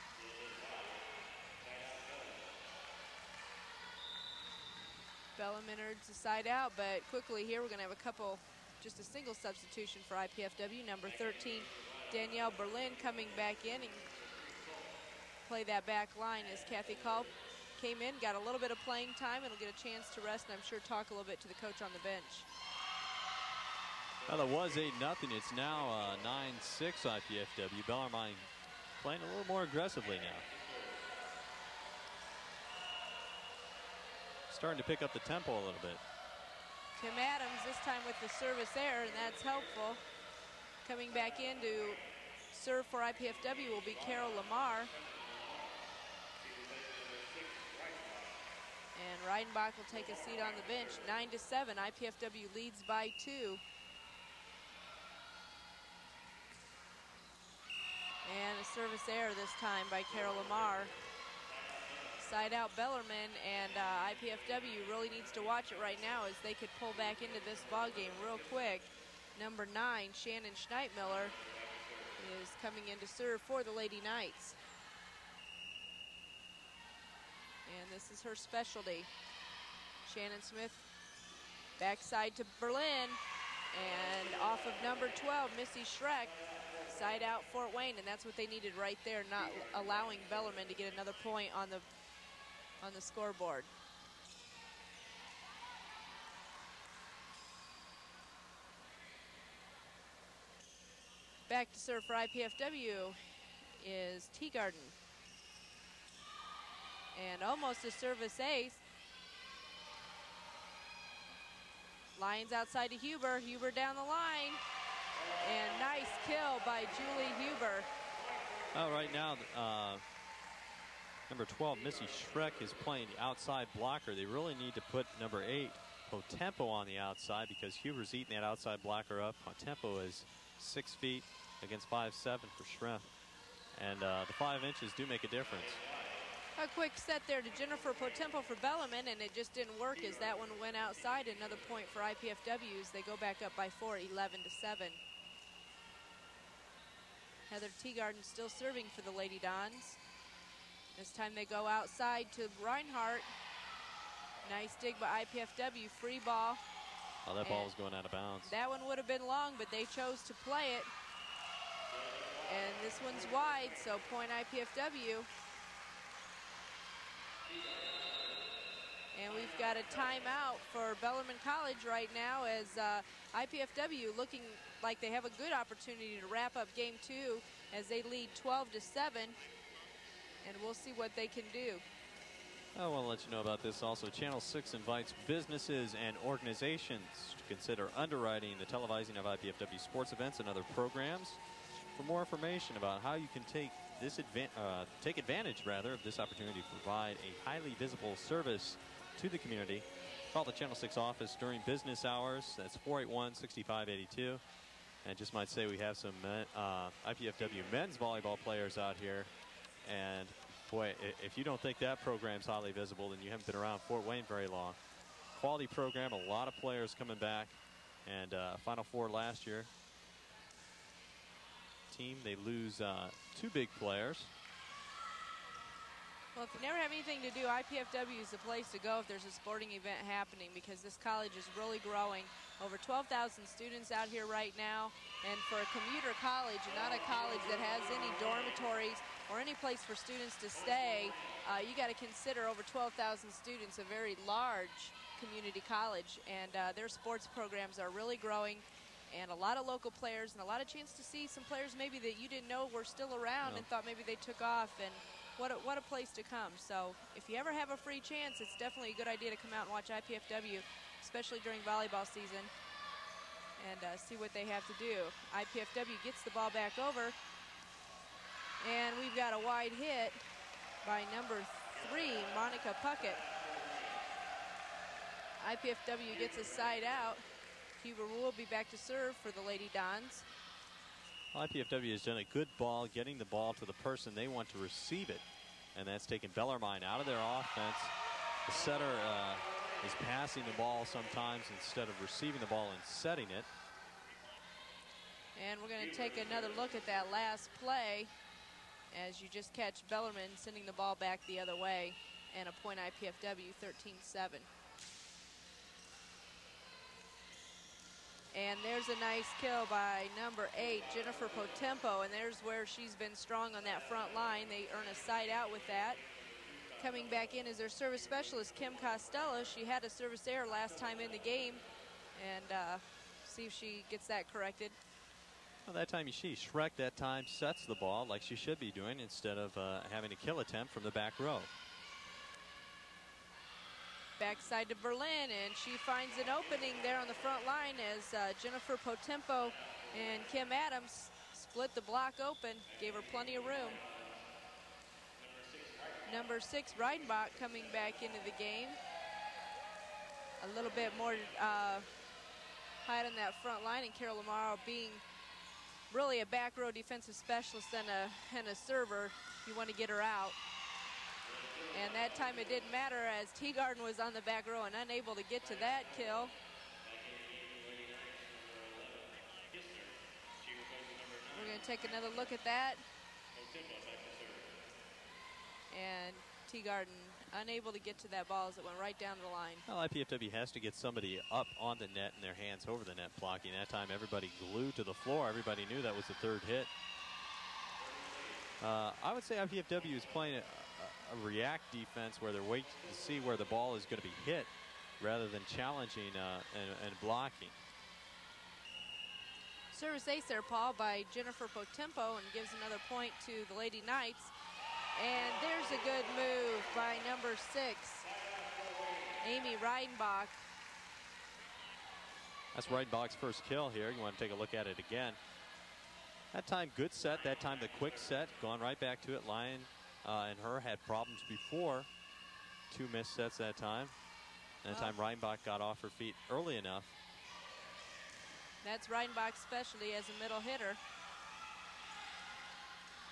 Bellarmine urged the side out, but quickly here we're going to have just a single substitution for IPFW. Number 13, Danielle Berlin, coming back in and play that back line as Kathy Culp came in, got a little bit of playing time, and will get a chance to rest, and I'm sure talk a little bit to the coach on the bench. Well, it was 8-0. It's now 9-6 IPFW. Bellarmine playing a little more aggressively now. Starting to pick up the tempo a little bit. Tim Adams this time with the service error, and that's helpful. Coming back in to serve for IPFW will be Carol Lamar. And Reidenbach will take a seat on the bench. 9-7, IPFW leads by 2. And a service error this time by Carol Lamar. Side out Bellarmine, and IPFW really needs to watch it right now as they could pull back into this ball game real quick. Number 9, Shannon SCHNEIDTMILLER, is coming in to serve for the Lady Knights. And this is her specialty. Shannon Smith backside to Berlin, and off of number 12, Missy Schreck. Side out Fort Wayne, and that's what they needed right there, not allowing Bellarmine to get another point on the scoreboard. Back to serve for IPFW is Teagarden. And almost a service ace. Lions outside to Huber. Huber down the line. And nice kill by Julie Huber. Oh, right now, number 12, Missy Schreck, is playing the outside blocker. They really need to put number 8, Potempo, on the outside, because Huber's eating that outside blocker up. Potempo is 6 feet against 5'7" for Schreck. And the 5 inches do make a difference. A quick set there to Jennifer Potempo for Bellarmine, and it just didn't work as that one went outside. Another point for IPFWs. They go back up by 4, 11-7. Heather Teagarden still serving for the Lady Dons. This time they go outside to Reinhardt. Nice dig by IPFW, free ball. Oh, that ball was going out of bounds. That one would have been long, but they chose to play it. And this one's wide, so point IPFW. And we've got a timeout for Bellarmine College right now as IPFW looking like they have a good opportunity to wrap up game 2 as they lead 12-7. And we'll see what they can do. I want to let you know about this also. Channel 6 invites businesses and organizations to consider underwriting the televising of IPFW sports events and other programs. For more information about how you can take advantage of this opportunity to provide a highly visible service to the community, call the Channel 6 office during business hours. That's 481-6582. And just might say we have some IPFW men's volleyball players out here, and Boy, if you don't think that program's highly visible, then you haven't been around Fort Wayne very long. Quality program, a lot of players coming back, and Final Four last year. Team, they lose 2 big players. Well, if you never have anything to do, IPFW is the place to go if there's a sporting event happening, because this college is really growing. Over 12,000 students out here right now, and for a commuter college, and not a college that has any dormitories or any place for students to stay, you got to consider over 12,000 students, a very large community college, and their sports programs are really growing, and a lot of local players, and a lot of chance to see some players maybe that you didn't know were still around and thought maybe they took off, and what a place to come. So if you ever have a free chance, it's definitely a good idea to come out and watch IPFW, especially during volleyball season, and see what they have to do. IPFW gets the ball back over, and we've got a wide hit by number 3, Monica Puckett. IPFW gets a side out. Huber will be back to serve for the Lady Dons. IPFW has done a good ball getting the ball to the person they want to receive it, and that's taken Bellarmine out of their offense. The setter is passing the ball sometimes instead of receiving the ball and setting it. And we're going to take another look at that last play as you just catch Bellarmine sending the ball back the other way, and a point IPFW, 13-7. And there's a nice kill by number 8, Jennifer Potempo, and there's where she's been strong on that front line. They earn a side out with that. Coming back in is their service specialist, Kim Costello. She had a service error last time in the game, and see if she gets that corrected. Well, that time she, Schreck that time sets the ball like she should be doing instead of having a kill attempt from the back row. Backside to Berlin, and she finds an opening there on the front line as Jennifer Potempo and Kim Adams split the block open, gave her plenty of room. Number 6, Reidenbach, coming back into the game. A little bit more height on that front line, and Carol Amaro being really a back row defensive specialist and a server. You want to get her out. And that time it didn't matter, as Teagarden was on the back row and unable to get to that kill. We're going to take another look at that. And Teagarden unable to get to that ball as it went right down the line. Well, IPFW has to get somebody up on the net and their hands over the net blocking. That time everybody glued to the floor. Everybody knew that was the 3rd hit. I would say IPFW is playing a react defense where they're waiting to see where the ball is going to be hit rather than challenging and blocking. Service ace there, Paul, by Jennifer Potempo, and gives another point to the Lady Knights. And there's a good move by number 6, Amy Reidenbach. That's Reidenbach's first kill here. You want to take a look at it again. That time, good set. That time, the quick set, gone right back to it. Lyon and her had problems before. 2 missed sets that time. And that time, Reidenbach got off her feet early enough. That's Reidenbach's specialty as a middle hitter.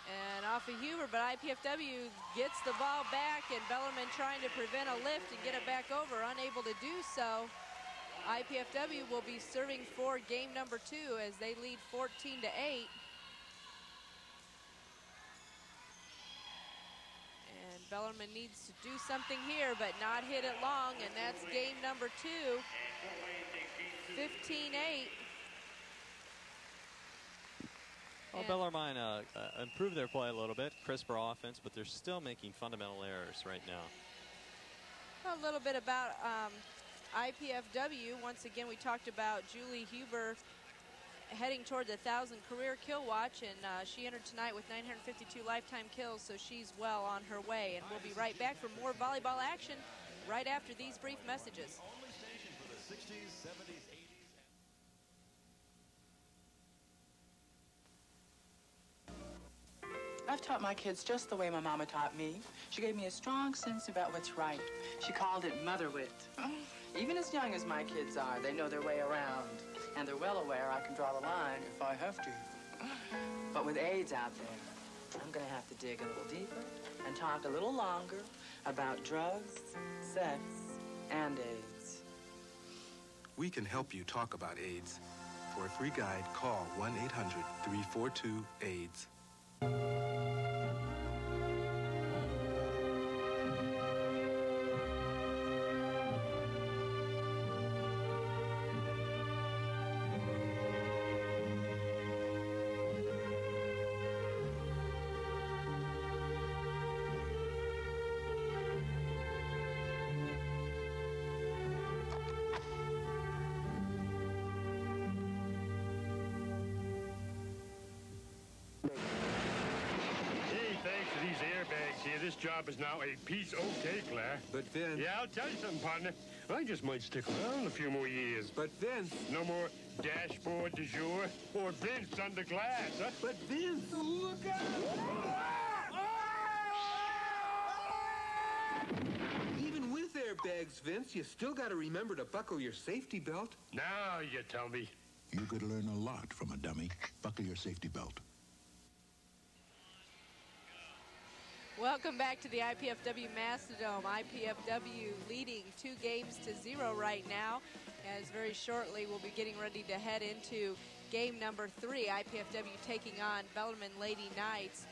And off of Huber, but IPFW gets the ball back, and Bellarmine trying to prevent a lift and get it back over, unable to do so. IPFW will be serving for game number 2 as they lead 14-8. And Bellarmine needs to do something here, but not hit it long, and that's game number 2, 15-8. Well, Bellarmine improved their play a little bit, crisper offense, but they're still making fundamental errors right now. A little bit about IPFW. Once again, we talked about Julie Huber heading toward the 1,000 career kill watch, and she entered tonight with 952 lifetime kills, so she's well on her way. And we'll be right back for more volleyball action right after these brief messages. Only station for the 60s, 70s, 80s. I've taught my kids just the way my mama taught me. She gave me a strong sense about what's right. She called it mother wit. Even as young as my kids are, they know their way around. And they're well aware I can draw the line if I have to. But with AIDS out there, I'm gonna have to dig a little deeper and talk a little longer about drugs, sex, and AIDS. We can help you talk about AIDS. For a free guide, call 1-800-342-AIDS. This job is now a piece of cake, Claire. But Vince... Yeah, I'll tell you something, partner. I just might stick around a few more years. But Vince... No more dashboard du jour or Vince under glass, huh? But Vince... Look out! Even with airbags, Vince, you still got to remember to buckle your safety belt. Now you tell me. You could learn a lot from a dummy. Buckle your safety belt. Welcome back to the IPFW Mastodome. IPFW leading 2-0 right now, as very shortly we'll be getting ready to head into game number 3. IPFW taking on Bellarmine Lady Knights.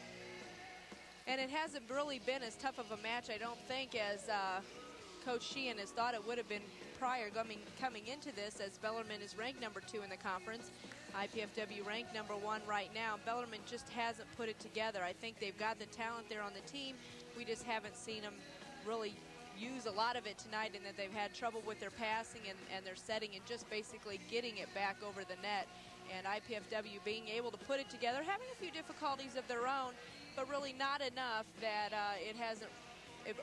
And it hasn't really been as tough of a match, I don't think, as Coach Sheehan has thought it would have been prior coming into this, as Bellarmine is ranked number 2 in the conference. IPFW ranked number 1 right now. Bellarmine just hasn't put it together. I think they've got the talent there on the team. We just haven't seen them really use a lot of it tonight, and that they've had trouble with their passing and their setting and just basically getting it back over the net. And IPFW being able to put it together, having a few difficulties of their own, but really not enough that it hasn't.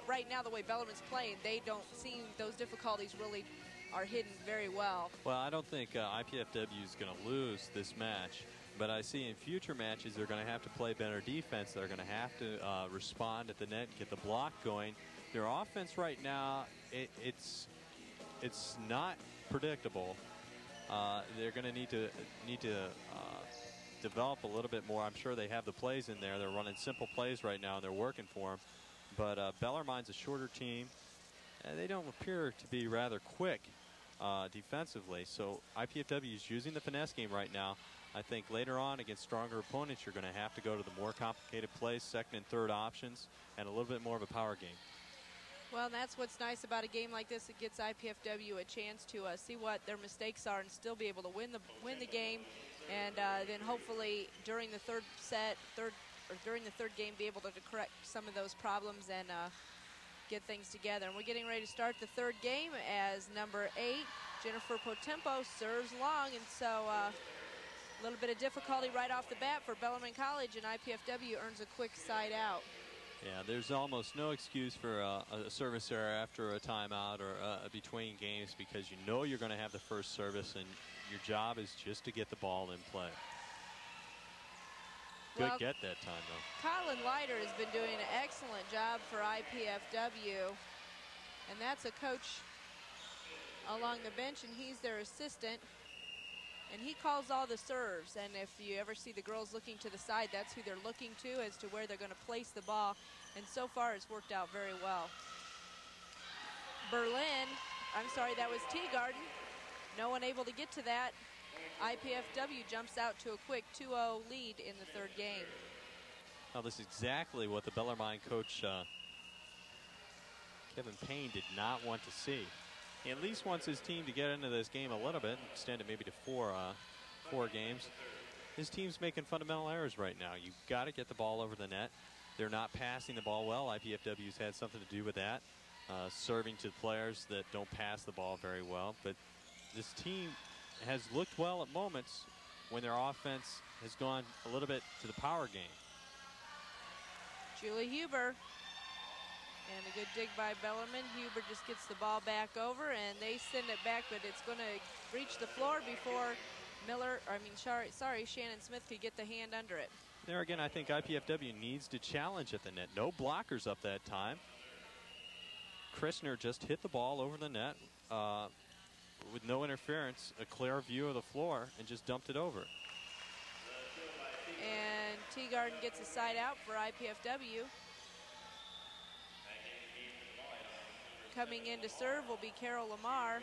Right now, the way Bellarmine's playing, they don't seem those difficulties really are hidden very well. Well, I don't think IPFW is going to lose this match, but I see in future matches they're going to have to play better defense. They're going to have to respond at the net, get the block going. Their offense right now, it's not predictable. They're going to need to develop a little bit more. I'm sure they have the plays in there. They're running simple plays right now, and they're working for them. But Bellarmine's a shorter team, and they don't appear to be rather quick defensively. So IPFW is using the finesse game right now. I think later on against stronger opponents, you're going to have to go to the more complicated plays, second and third options, and a little bit more of a power game. Well, and that's what's nice about a game like this. It gets IPFW a chance to see what their mistakes are and still be able to win the game, and then hopefully during the third game be able to correct some of those problems and get things together. And we're getting ready to start the third game as number 8, Jennifer Potempo, serves long, and so a little bit of difficulty right off the bat for Bellarmine College, and IPFW earns a quick side out. Yeah, there's almost no excuse for a service error after a timeout or between games, because you know you're going to have the first service, and your job is just to get the ball in play. Good get that time, though. Colin Leiter has been doing an excellent job for IPFW, and that's a coach along the bench, and he's their assistant, and he calls all the serves. And if you ever see the girls looking to the side, that's who they're looking to as to where they're going to place the ball, and so far it's worked out very well. That was Teagarden. No one able to get to that. IPFW jumps out to a quick 2-0 lead in the third game. Well, this is exactly what the Bellarmine coach, Kevin Payne, did not want to see. He at least wants his team to get into this game a little bit, extend it maybe to four games. His team's making fundamental errors right now. You've got to get the ball over the net. They're not passing the ball well. IPFW's had something to do with that, serving to players that don't pass the ball very well. But this team has looked well at moments when their offense has gone a little bit to the power game. Julie Huber, and a good dig by Bellarmine. Huber just gets the ball back over, and they send it back, but it's going to reach the floor before Shannon Smith could get the hand under it. There again, I think IPFW needs to challenge at the net. No blockers up that time. Christner just hit the ball over the net with no interference, a clear view of the floor, and just dumped it over. And Teagarden gets a side out for IPFW. Coming in to serve will be Carol Lamar.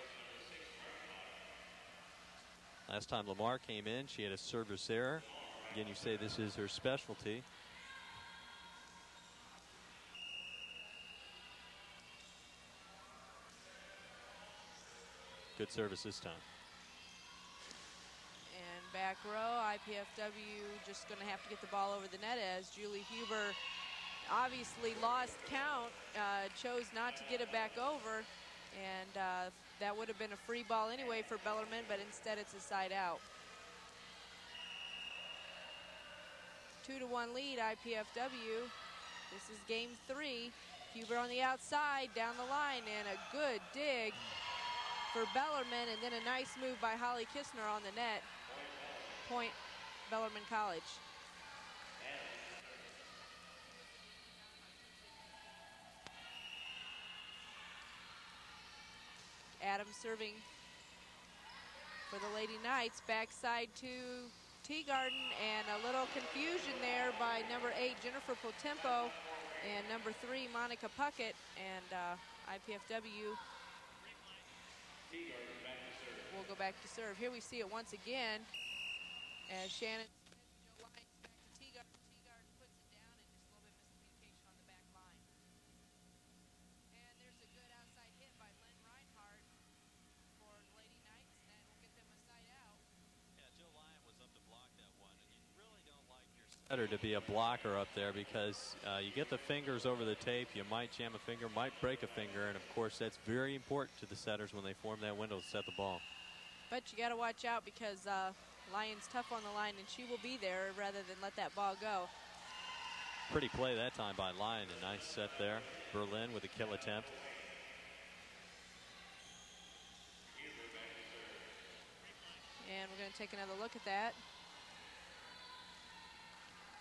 Last time Lamar came in, she had a service error. Again, you say this is her specialty. Good service this time. And back row, IPFW just going to have to get the ball over the net as Julie Huber obviously lost count, chose not to get it back over, and that would have been a free ball anyway for Bellarmine, but instead it's a side out. 2-1 lead, IPFW. This is game 3. Huber on the outside, down the line, and a good dig for Bellarmine, and then a nice move by Holly Kistner on the net. Point, Bellarmine College. Adams serving for the Lady Knights, backside to Teagarden, and a little confusion there by number 8, Jennifer Potempo, and number 3, Monica Puckett, and IPFW will go back to serve. Here we see it once again as Shannon lines back to Teagarden. Teagarden puts it down, and just a little bit miscommunication on the back line. And there's a good outside hit by Lynn Reinhardt for the Lady Knights, and that will get them a side out. Yeah, Jill Lyon was up to block that one, and you really don't like your setter to be a blocker up there because you get the fingers over the tape, you might jam a finger, might break a finger, and of course that's very important to the setters when they form that window to set the ball. But you got to watch out because Lyon's tough on the line, and she will be there rather than let that ball go. Pretty play that time by Lyon. A nice set there. Berlin with a kill attempt. And we're going to take another look at that.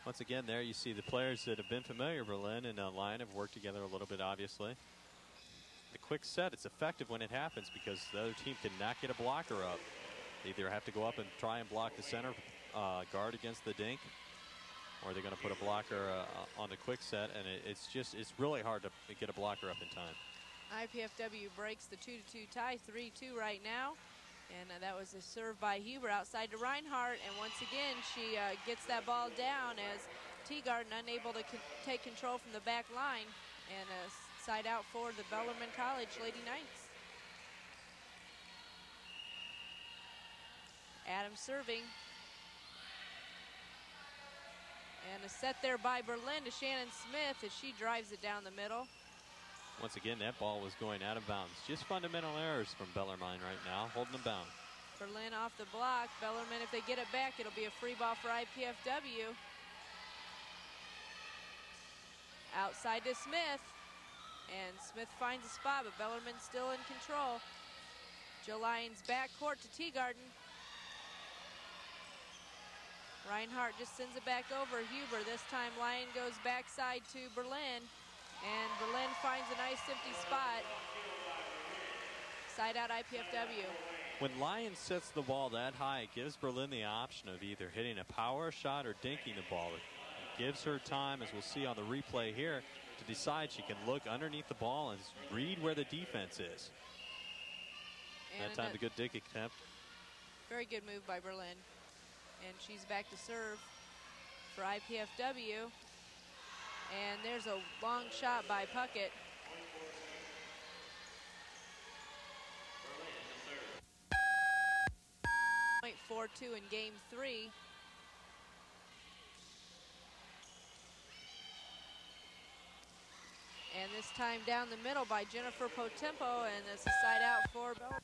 Once again, there you see the players that have been familiar, Berlin and Lyon, have worked together a little bit, obviously. The quick set, it's effective when it happens because the other team cannot get a blocker up. They either have to go up and try and block the center guard against the dink, or they're going to put a blocker on the quick set, and it's really hard to get a blocker up in time. IPFW breaks the 2-2 tie, 3-2 right now. And that was a serve by Huber outside to Reinhardt, and once again she gets that ball down as Teagarden unable to take control from the back line, and a side out for the Bellarmine College Lady Knights. Adams serving. And a set there by Berlin to Shannon Smith as she drives it down the middle. Once again, that ball was going out of bounds. Just fundamental errors from Bellarmine right now, holding them bound. Berlin off the block. Bellarmine, if they get it back, it'll be a free ball for IPFW. Outside to Smith. And Smith finds a spot, but Bellarmine's still in control. Jill Lyons back court to Teagarden. Reinhardt just sends it back over Huber. This time Lyon goes backside to Berlin. And Berlin finds a nice empty spot. Side out IPFW. When Lyon sets the ball that high, it gives Berlin the option of either hitting a power shot or dinking the ball. It gives her time, as we'll see on the replay here, to decide she can look underneath the ball and read where the defense is. And that time a good dink attempt. Very good move by Berlin. And she's back to serve for IPFW. And there's a long shot by Puckett. .42 in game 3. And this time down the middle by Jennifer Potempo, and it's a side out for Bellarmine.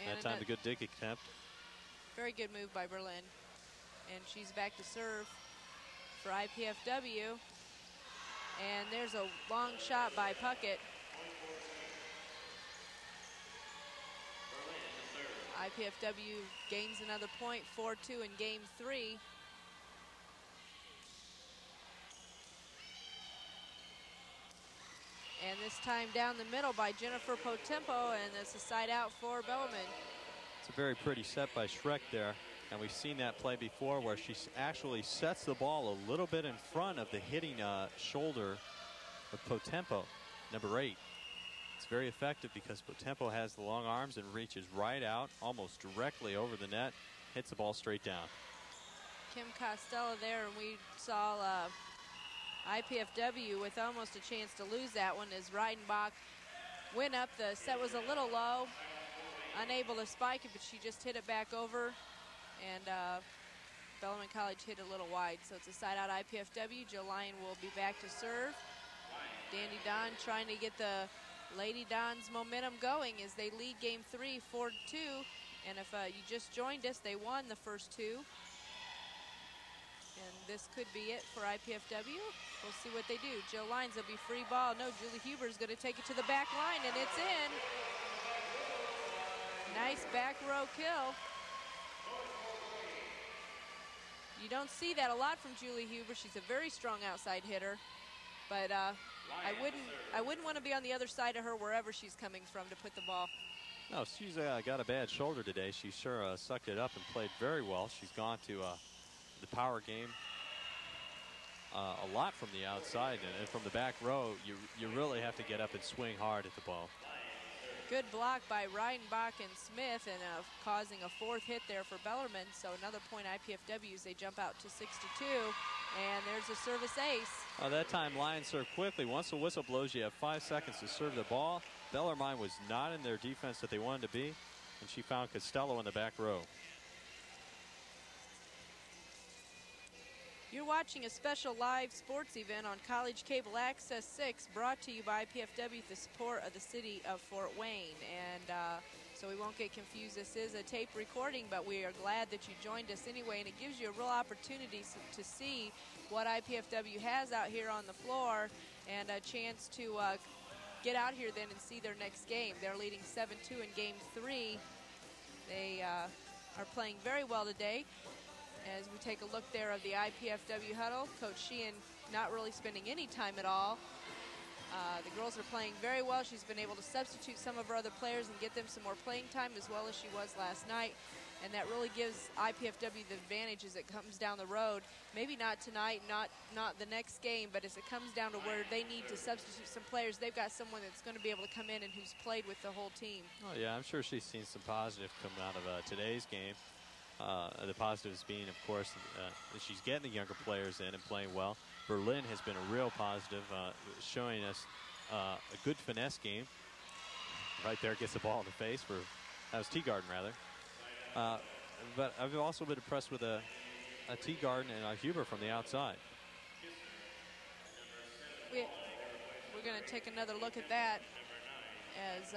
That time a good dink attempt. Very good move by Berlin. And she's back to serve for IPFW. And there's a long shot by Puckett. IPFW gains another point, 4-2 in game 3. This time down the middle by Jennifer Potempo, and it's a side out for Bellarmine. It's a very pretty set by Schreck there. And we've seen that play before where she actually sets the ball a little bit in front of the hitting shoulder of Potempo, number 8. It's very effective because Potempo has the long arms and reaches right out, almost directly over the net, hits the ball straight down. Kim Costello there, and we saw IPFW with almost a chance to lose that one as Reidenbach went up. The set was a little low, unable to spike it, but she just hit it back over. And Bellarmine College hit a little wide, so it's a side out IPFW. Joe Lyon will be back to serve. Dandy Don trying to get the Lady Dons momentum going as they lead game 3, 4-2. And if you just joined us, they won the first 2. And this could be it for IPFW. We'll see what they do. Joe Lyons will be free ball. No, Julie Huber's going to take it to the back line, and it's in. Nice back row kill. You don't see that a lot from Julie Huber. She's a very strong outside hitter, but I wouldn't want to be on the other side of her wherever she's coming from to put the ball. No, she's got a bad shoulder today. She sure sucked it up and played very well. She's gone to the power game a lot from the outside, and from the back row, you really have to get up and swing hard at the ball. Good block by Reidenbach and Smith, and causing a 4th hit there for Bellarmine. So another point IPFW as they jump out to 6-2, and there's a service ace. That time Lions served quickly. Once the whistle blows, you have 5 seconds to serve the ball. Bellarmine was not in their defense that they wanted to be, and she found Costello in the back row. You're watching a special live sports event on College Cable Access 6, brought to you by IPFW with the support of the city of Fort Wayne. And so we won't get confused, this is a tape recording, but we are glad that you joined us anyway, and it gives you a real opportunity to see what IPFW has out here on the floor, and a chance to get out here then and see their next game. They're leading 7-2 in game 3. They are playing very well today. As we take a look there of the IPFW huddle, Coach Sheehan not really spending any time at all. The girls are playing very well. She's been able to substitute some of her other players and get them some more playing time, as well as she was last night. And that really gives IPFW the advantage as it comes down the road. Maybe not tonight, not the next game, but as it comes down to where they need to substitute some players, they've got someone that's going to be able to come in and who's played with the whole team. Oh yeah, I'm sure she's seen some positive come out of today's game. The positives being, of course, that she's getting the younger players in and playing well. Berlin has been a real positive, showing us a good finesse game. Right there, gets the ball in the face for, that was Teagarden rather. But I've also been impressed with a Teagarden and a Huber from the outside. We're going to take another look at that as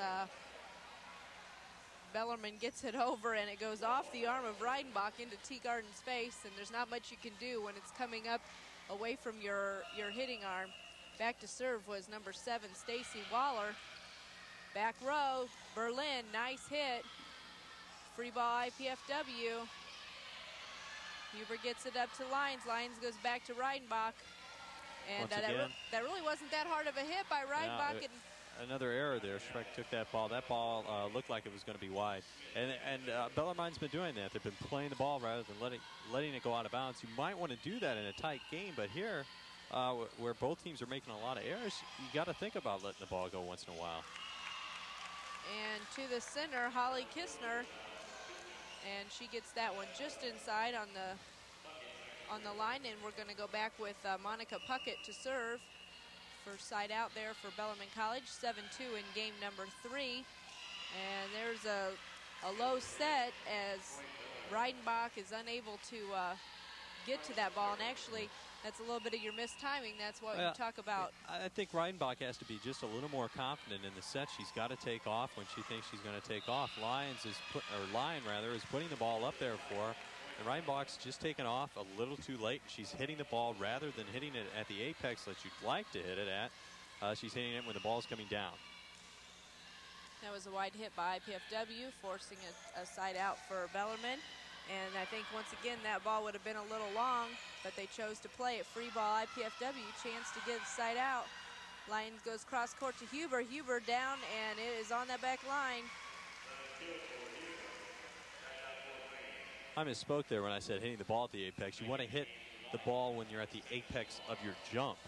Bellarmine gets it over, and it goes off the arm of Reidenbach into Teagarden's face, and there's not much you can do when it's coming up away from your hitting arm. Back to serve was number 7, Stacy Waller. Back row, Berlin, nice hit. Free ball IPFW. Huber gets it up to Lyons. Lyons goes back to Reidenbach. And that really wasn't that hard of a hit by Reidenbach. Another error there. Schreck took that ball. That ball looked like it was going to be wide. And Bellarmine's been doing that. They've been playing the ball rather than letting it go out of bounds. You might want to do that in a tight game, but here, where both teams are making a lot of errors, you got to think about letting the ball go once in a while. And to the center, Holly Kistner, and she gets that one just inside on the line, and we're going to go back with Monica Puckett to serve. First side out there for Bellarmine College, 7-2 in game number 3. And there's a low set as Reidenbach is unable to get to that ball. And actually, that's a little bit of your missed timing. That's what you talk about. I think Reidenbach has to be just a little more confident in the set. She's got to take off when she thinks she's going to take off. Lyon is putting the ball up there for her. And Reidenbach's just taken off a little too late. She's hitting the ball rather than hitting it at the apex that you'd like to hit it at. She's hitting it when the ball's coming down. That was a wide hit by IPFW, forcing a side out for Bellarmine. And I think once again that ball would have been a little long, but they chose to play it. Free ball IPFW, chance to get the side out. Lyons goes cross court to Huber. Huber down, and it is on that back line. I misspoke there when I said hitting the ball at the apex. You want to hit the ball when you're at the apex of your jump.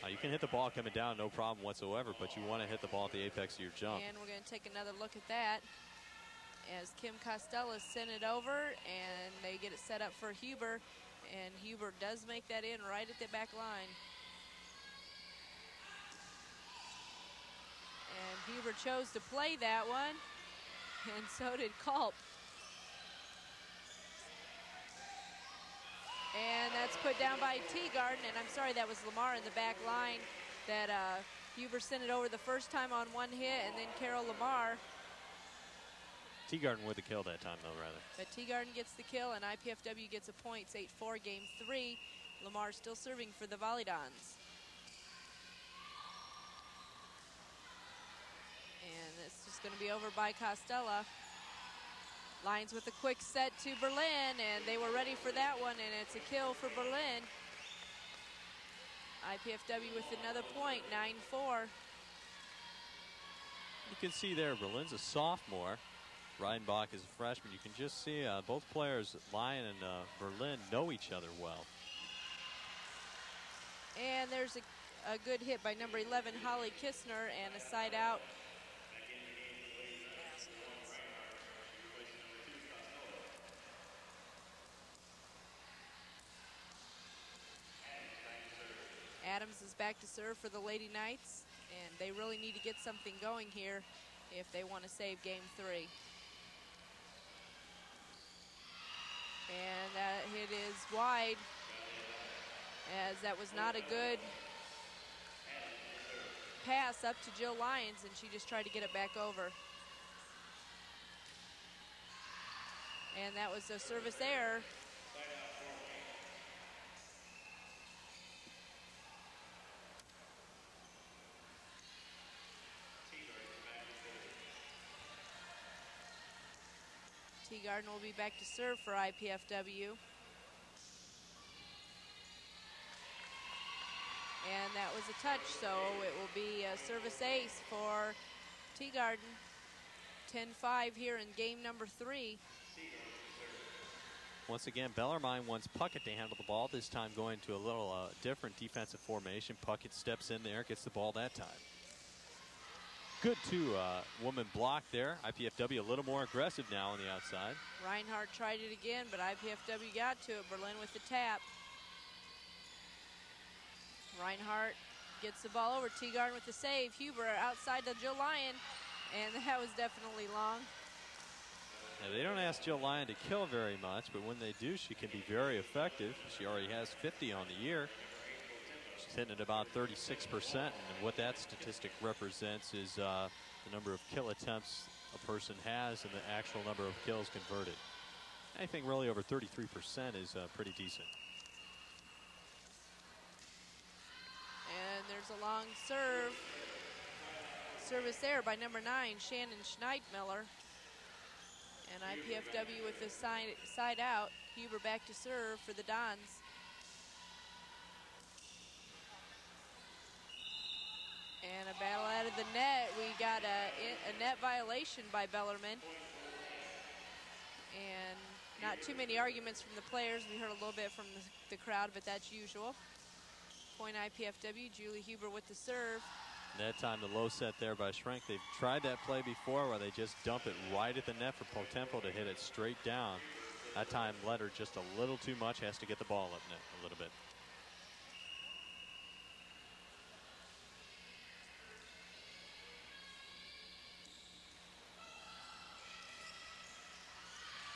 You can hit the ball coming down, no problem whatsoever, but you want to hit the ball at the apex of your jump. And we're going to take another look at that as Kim Costello sent it over, and they get it set up for Huber, and Huber does make that in right at the back line. And Huber chose to play that one, and so did Culp. And that's put down by Teagarden, and I'm sorry, that was Lamar in the back line that Huber sent it over the first time on one hit, and then Carol Lamar. Teagarden with the kill that time, though, rather. But Teagarden gets the kill, and IPFW gets a point. It's 8-4, game 3. Lamar still serving for the Volleyball. And it's just going to be over by Costello. Lyons with a quick set to Berlin, and they were ready for that one, and it's a kill for Berlin. IPFW with another point, 9-4. You can see there, Berlin's a sophomore. Reidenbach is a freshman. You can just see both players, Lyon and Berlin, know each other well. And there's a good hit by number 11, Holly Kistner, and a side out. Adams is back to serve for the Lady Knights, and they really need to get something going here if they want to save game 3. And that hit is wide, as that was not a good pass up to Jill Lyons, and she just tried to get it back over. And that was a service error. Teagarden will be back to serve for IPFW. And that was a touch, so it will be a service ace for Teagarden. 10-5 here in game number 3. Once again, Bellarmine wants Puckett to handle the ball, this time going to a little different defensive formation. Puckett steps in there, gets the ball that time. Good two-woman block there. IPFW a little more aggressive now on the outside. Reinhardt tried it again, but IPFW got to it. Berlin with the tap. Reinhardt gets the ball over. Teagarden with the save. Huber outside to Jill Lyon, and that was definitely long. Now, they don't ask Jill Lyon to kill very much, but when they do, she can be very effective. She already has 50 on the year. She's hitting at about 36%, and what that statistic represents is the number of kill attempts a person has and the actual number of kills converted. Anything really over 33% is pretty decent. And there's a long serve. Service there by number 9, Shannon SCHNEIDTMILLER. And IPFW with the side out. Huber back to serve for the Dons. And a battle out of the net. We got a net violation by Bellarmine. And not too many arguments from the players. We heard a little bit from the crowd, but that's usual. Point IPFW, Julie Huber with the serve. That time the low set there by Schrenk. They've tried that play before where they just dump it right at the net for Potempo to hit it straight down. That time led her just a little too much, has to get the ball up net a little bit.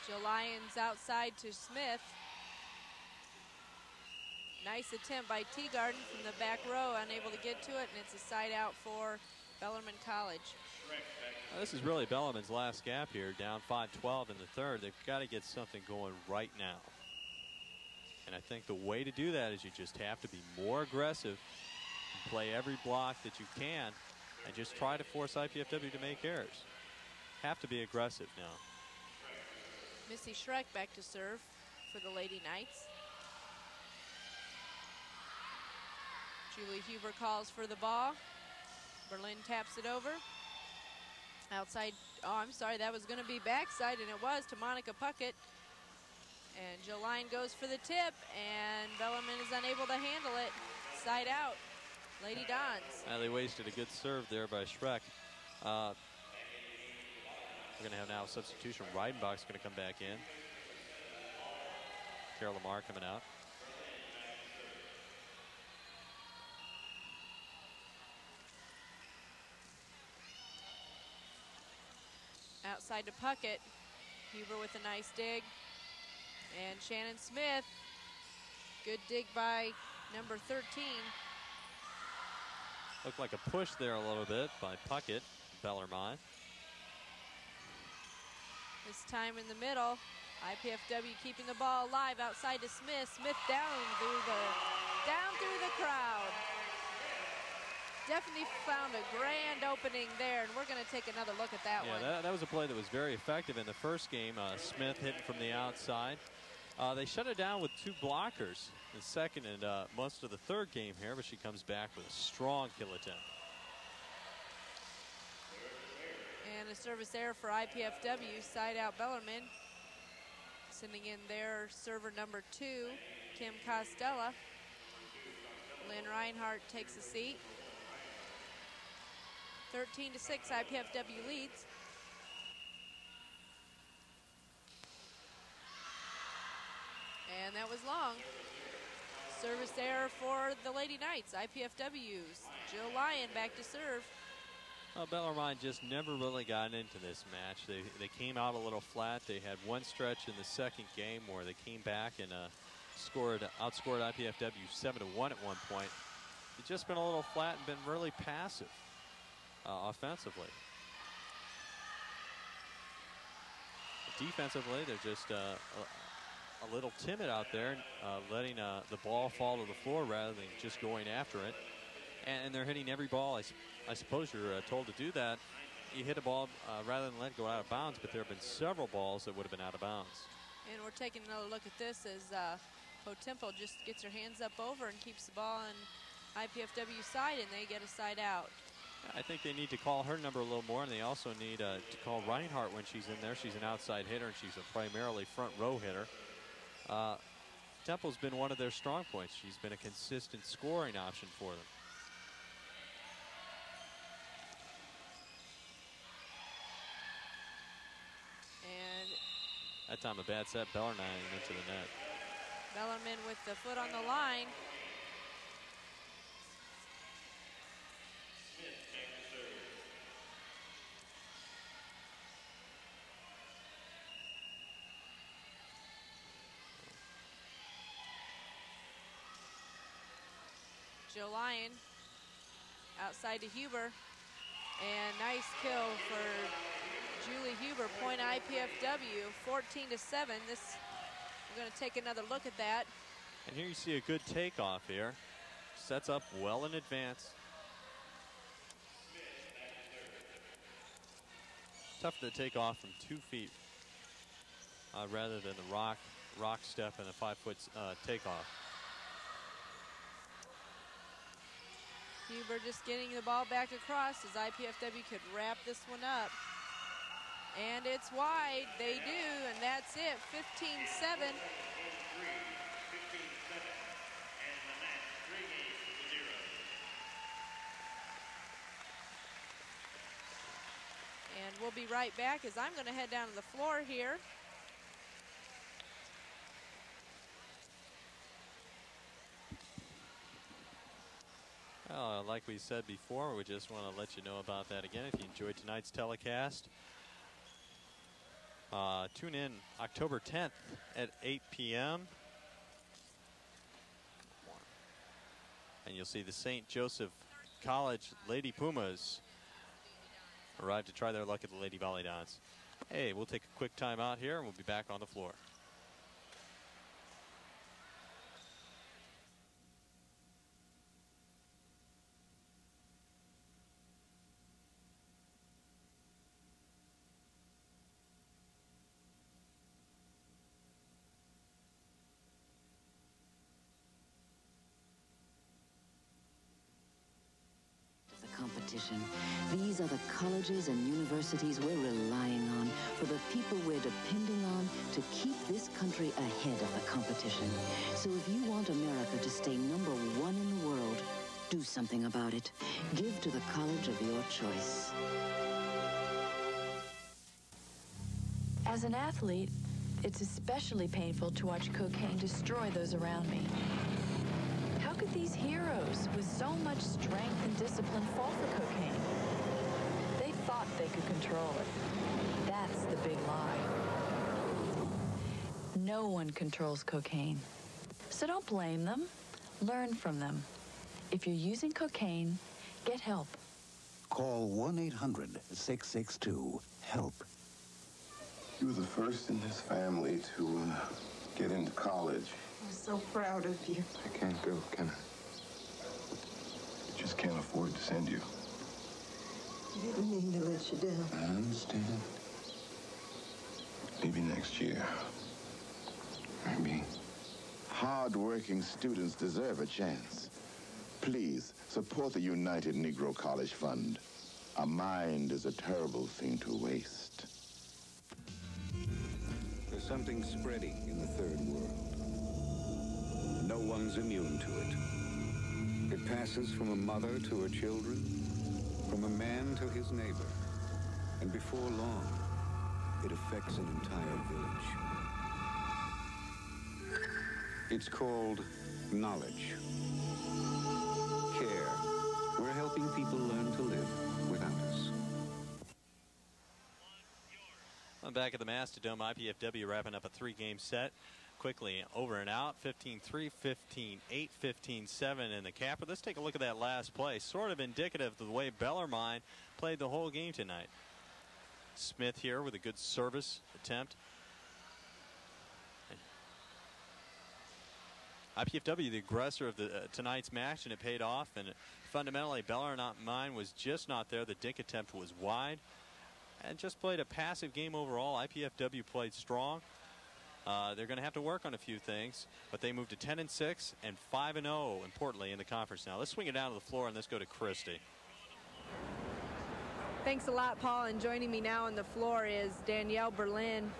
Jill Lyons outside to Smith. Nice attempt by Teagarden from the back row, unable to get to it, and it's a side out for Bellarmine College. Well, this is really Bellarmine's last gap here, down 5-12 in the third. They've got to get something going right now. And I think the way to do that is you just have to be more aggressive and play every block that you can and just try to force IPFW to make errors. Have to be aggressive now. Missy Schreck back to serve for the Lady Knights. Julie Huber calls for the ball. Berlin taps it over. Outside, oh, I'm sorry, that was going to be backside, and it was to Monica Puckett. And Jill Lyon goes for the tip, and Bellarmine is unable to handle it. Side out, Lady Dons. They wasted a good serve there by Schreck. We're going to have now a substitution. Reidenbach's going to come back in. Carol Lamar coming out. Outside to Puckett. Huber with a nice dig. And Shannon Smith. Good dig by number 13. Looked like a push there a little bit by Puckett, Bellarmine. This time in the middle. IPFW keeping the ball alive outside to Smith. Smith down through the crowd. Definitely found a grand opening there, and we're going to take another look at that one. Yeah, that was a play that was very effective in the first game. Smith hitting from the outside. They shut it down with 2 blockers in the second and most of the third game here, but she comes back with a strong kill attempt. And a service error for IPFW, side out Bellarmine. Sending in their server number 2, Kim Costella. Lynn Reinhardt takes a seat. 13-6, IPFW leads. And that was long. Service error for the Lady Knights, IPFW's. Jill Lyon back to serve. Well, Bellarmine just never really got into this match. They came out a little flat. They had one stretch in the second game where they came back and outscored IPFW 7-1 at one point. They've just been a little flat and been really passive offensively. Defensively, they're just a little timid out there, letting the ball fall to the floor rather than just going after it. And they're hitting every ball. I suppose you're told to do that. You hit a ball rather than let it go out of bounds, but there have been several balls that would have been out of bounds. And we're taking another look at this as Potempo just gets her hands up over and keeps the ball on IPFW side, and they get a side out. I think they need to call her number a little more, and they also need to call Reinhardt when she's in there. She's an outside hitter, and she's a primarily front row hitter. Temple's been one of their strong points. She's been a consistent scoring option for them. And that time a bad set, Bellarmine into the net. Bellarmine with the foot on the line. Jill Lyon outside to Huber, and nice kill for Julie Huber. Point IPFW, 14-7. This, we're going to take another look at that. And here you see a good takeoff here. Sets up well in advance. Tougher to take off from 2 feet rather than the rock step and a 5-foot takeoff. Huber just getting the ball back across as IPFW could wrap this one up. And it's wide. They do, and that's it. 15-7. And we'll be right back as I'm going to head down to the floor here. Like we said before, we just want to let you know about that again. If you enjoyed tonight's telecast, tune in October 10th at 8 p.m. And you'll see the St. Joseph College Lady Pumas arrive to try their luck at the Lady Volleyball. Hey, we'll take a quick time out here and we'll be back on the floor. competition. These are the colleges and universities we're relying on for the people we're depending on to keep this country ahead of the competition. So if you want America to stay #1 in the world, do something about it. Give to the college of your choice. As an athlete, it's especially painful to watch cocaine destroy those around me. How could these heroes with so much strength and discipline fall for cocaine? They thought they could control it. That's the big lie. No one controls cocaine. So don't blame them. Learn from them. If you're using cocaine, get help. Call 1-800-662-HELP. You were the first in this family to get into college. I'm so proud of you. I can't go, can I? I just can't afford to send you. I didn't mean to let you down. I understand. Maybe next year. Maybe. Hard-working students deserve a chance. Please, support the United Negro College Fund. A mind is a terrible thing to waste. There's something spreading in the third world. No one's immune to it. It passes from a mother to her children, from a man to his neighbor. And before long, it affects an entire village. It's called knowledge. Care. We're helping people learn to live without us. I'm back at the Mastodon. IPFW wrapping up a 3-game set. Quickly over and out. 15-3, 15-8, 15-7 in the capper. Let's take a look at that last play. Sort of indicative of the way Bellarmine played the whole game tonight. Smith here with a good service attempt. IPFW, the aggressor of the tonight's match, and it paid off. And fundamentally, Bellarmine was just not there. The dink attempt was wide, and just played a passive game overall. IPFW played strong. They're going to have to work on a few things, but they moved to 10-6 and 5-0, importantly, in the conference now. Let's swing it down to the floor, and let's go to Christy. Thanks a lot, Paul. And joining me now on the floor is Danielle Berlin.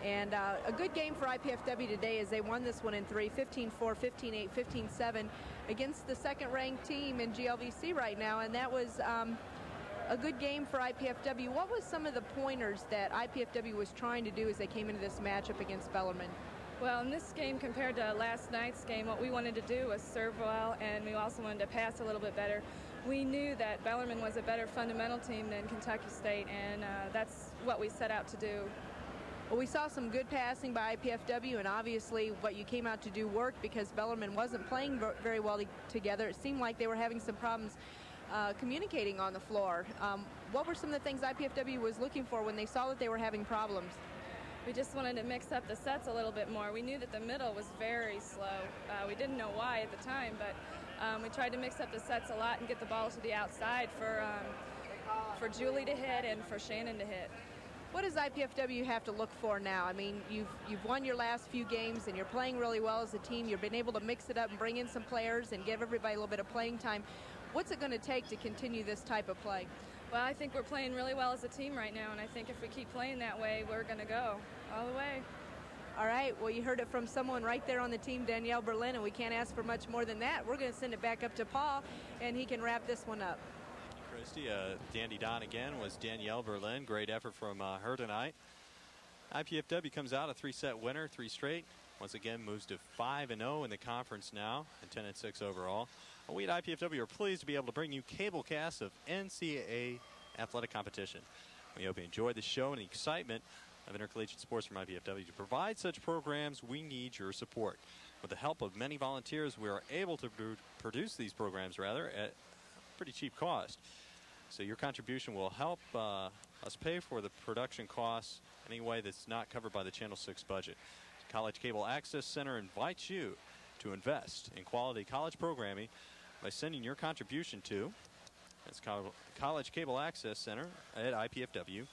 And a good game for IPFW today as they won this one in 3, 15-4, 15-8, 15-7 against the second-ranked team in GLVC right now. And that was a good game for IPFW. What was some of the pointers that IPFW was trying to do as they came into this matchup against Bellarmine? Well, in this game compared to last night's game, what we wanted to do was serve well, and we also wanted to pass a little bit better. We knew that Bellarmine was a better fundamental team than Kentucky State, and that's what we set out to do. Well, we saw some good passing by IPFW, and obviously what you came out to do worked because Bellarmine wasn't playing very well together. It seemed like they were having some problems communicating on the floor. What were some of the things IPFW was looking for when they saw that they were having problems? We just wanted to mix up the sets a little bit more. We knew that the middle was very slow. We didn't know why at the time, but we tried to mix up the sets a lot and get the ball to the outside for Julie to hit and for Shannon to hit. What does IPFW have to look for now? I mean, you've won your last few games and you're playing really well as a team. You've been able to mix it up and bring in some players and give everybody a little bit of playing time. What's it going to take to continue this type of play? Well, I think we're playing really well as a team right now, and I think if we keep playing that way, we're going to go all the way. All right, well, you heard it from someone right there on the team, Danielle Berlin, and we can't ask for much more than that. We're going to send it back up to Paul, and he can wrap this one up. Christy, Dandy Don again was Danielle Berlin. Great effort from her tonight. IPFW comes out a 3-set winner, 3 straight. Once again, moves to 5-0 in the conference now, and 10-6 overall. We at IPFW are pleased to be able to bring you cable casts of NCAA athletic competition. We hope you enjoyed the show and the excitement of intercollegiate sports from IPFW. To provide such programs, we need your support. With the help of many volunteers, we are able to produce these programs, at a pretty cheap cost. So your contribution will help us pay for the production costs in any way that's not covered by the Channel 6 budget. The College Cable Access Center invites you to invest in quality college programming by sending your contribution to College Cable Access Center at IPFW,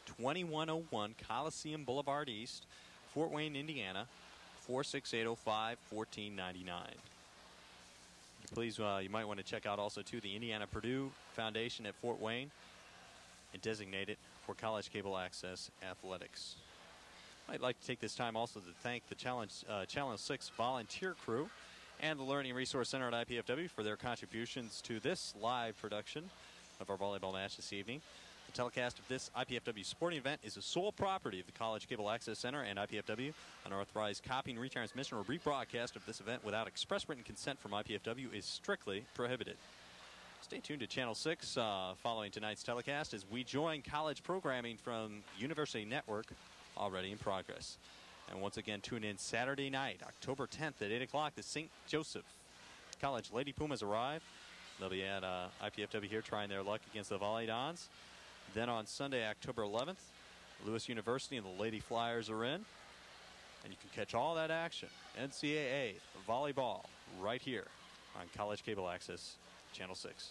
2101 Coliseum Boulevard East, Fort Wayne, Indiana, 46805, 1499. Please, you might want to check out also, too, the Indiana-Purdue Foundation at Fort Wayne and designate it for college cable access athletics. I'd like to take this time also to thank the Channel 6 volunteer crew and the Learning Resource Center at IPFW for their contributions to this live production of our volleyball match this evening. The telecast of this IPFW sporting event is the sole property of the College Cable Access Center and IPFW. Unauthorized copying, retransmission, or rebroadcast of this event without express written consent from IPFW is strictly prohibited. Stay tuned to Channel 6 following tonight's telecast as we join college programming from University Network, already in progress. And once again, tune in Saturday night, October 10th at 8 o'clock. The St. Joseph College Lady Pumas arrive. They'll be at IPFW here trying their luck against the Volleyball. Then on Sunday, October 11th, Lewis University and the Lady Flyers are in. And you can catch all that action, NCAA volleyball, right here on College Cable Access Channel 6.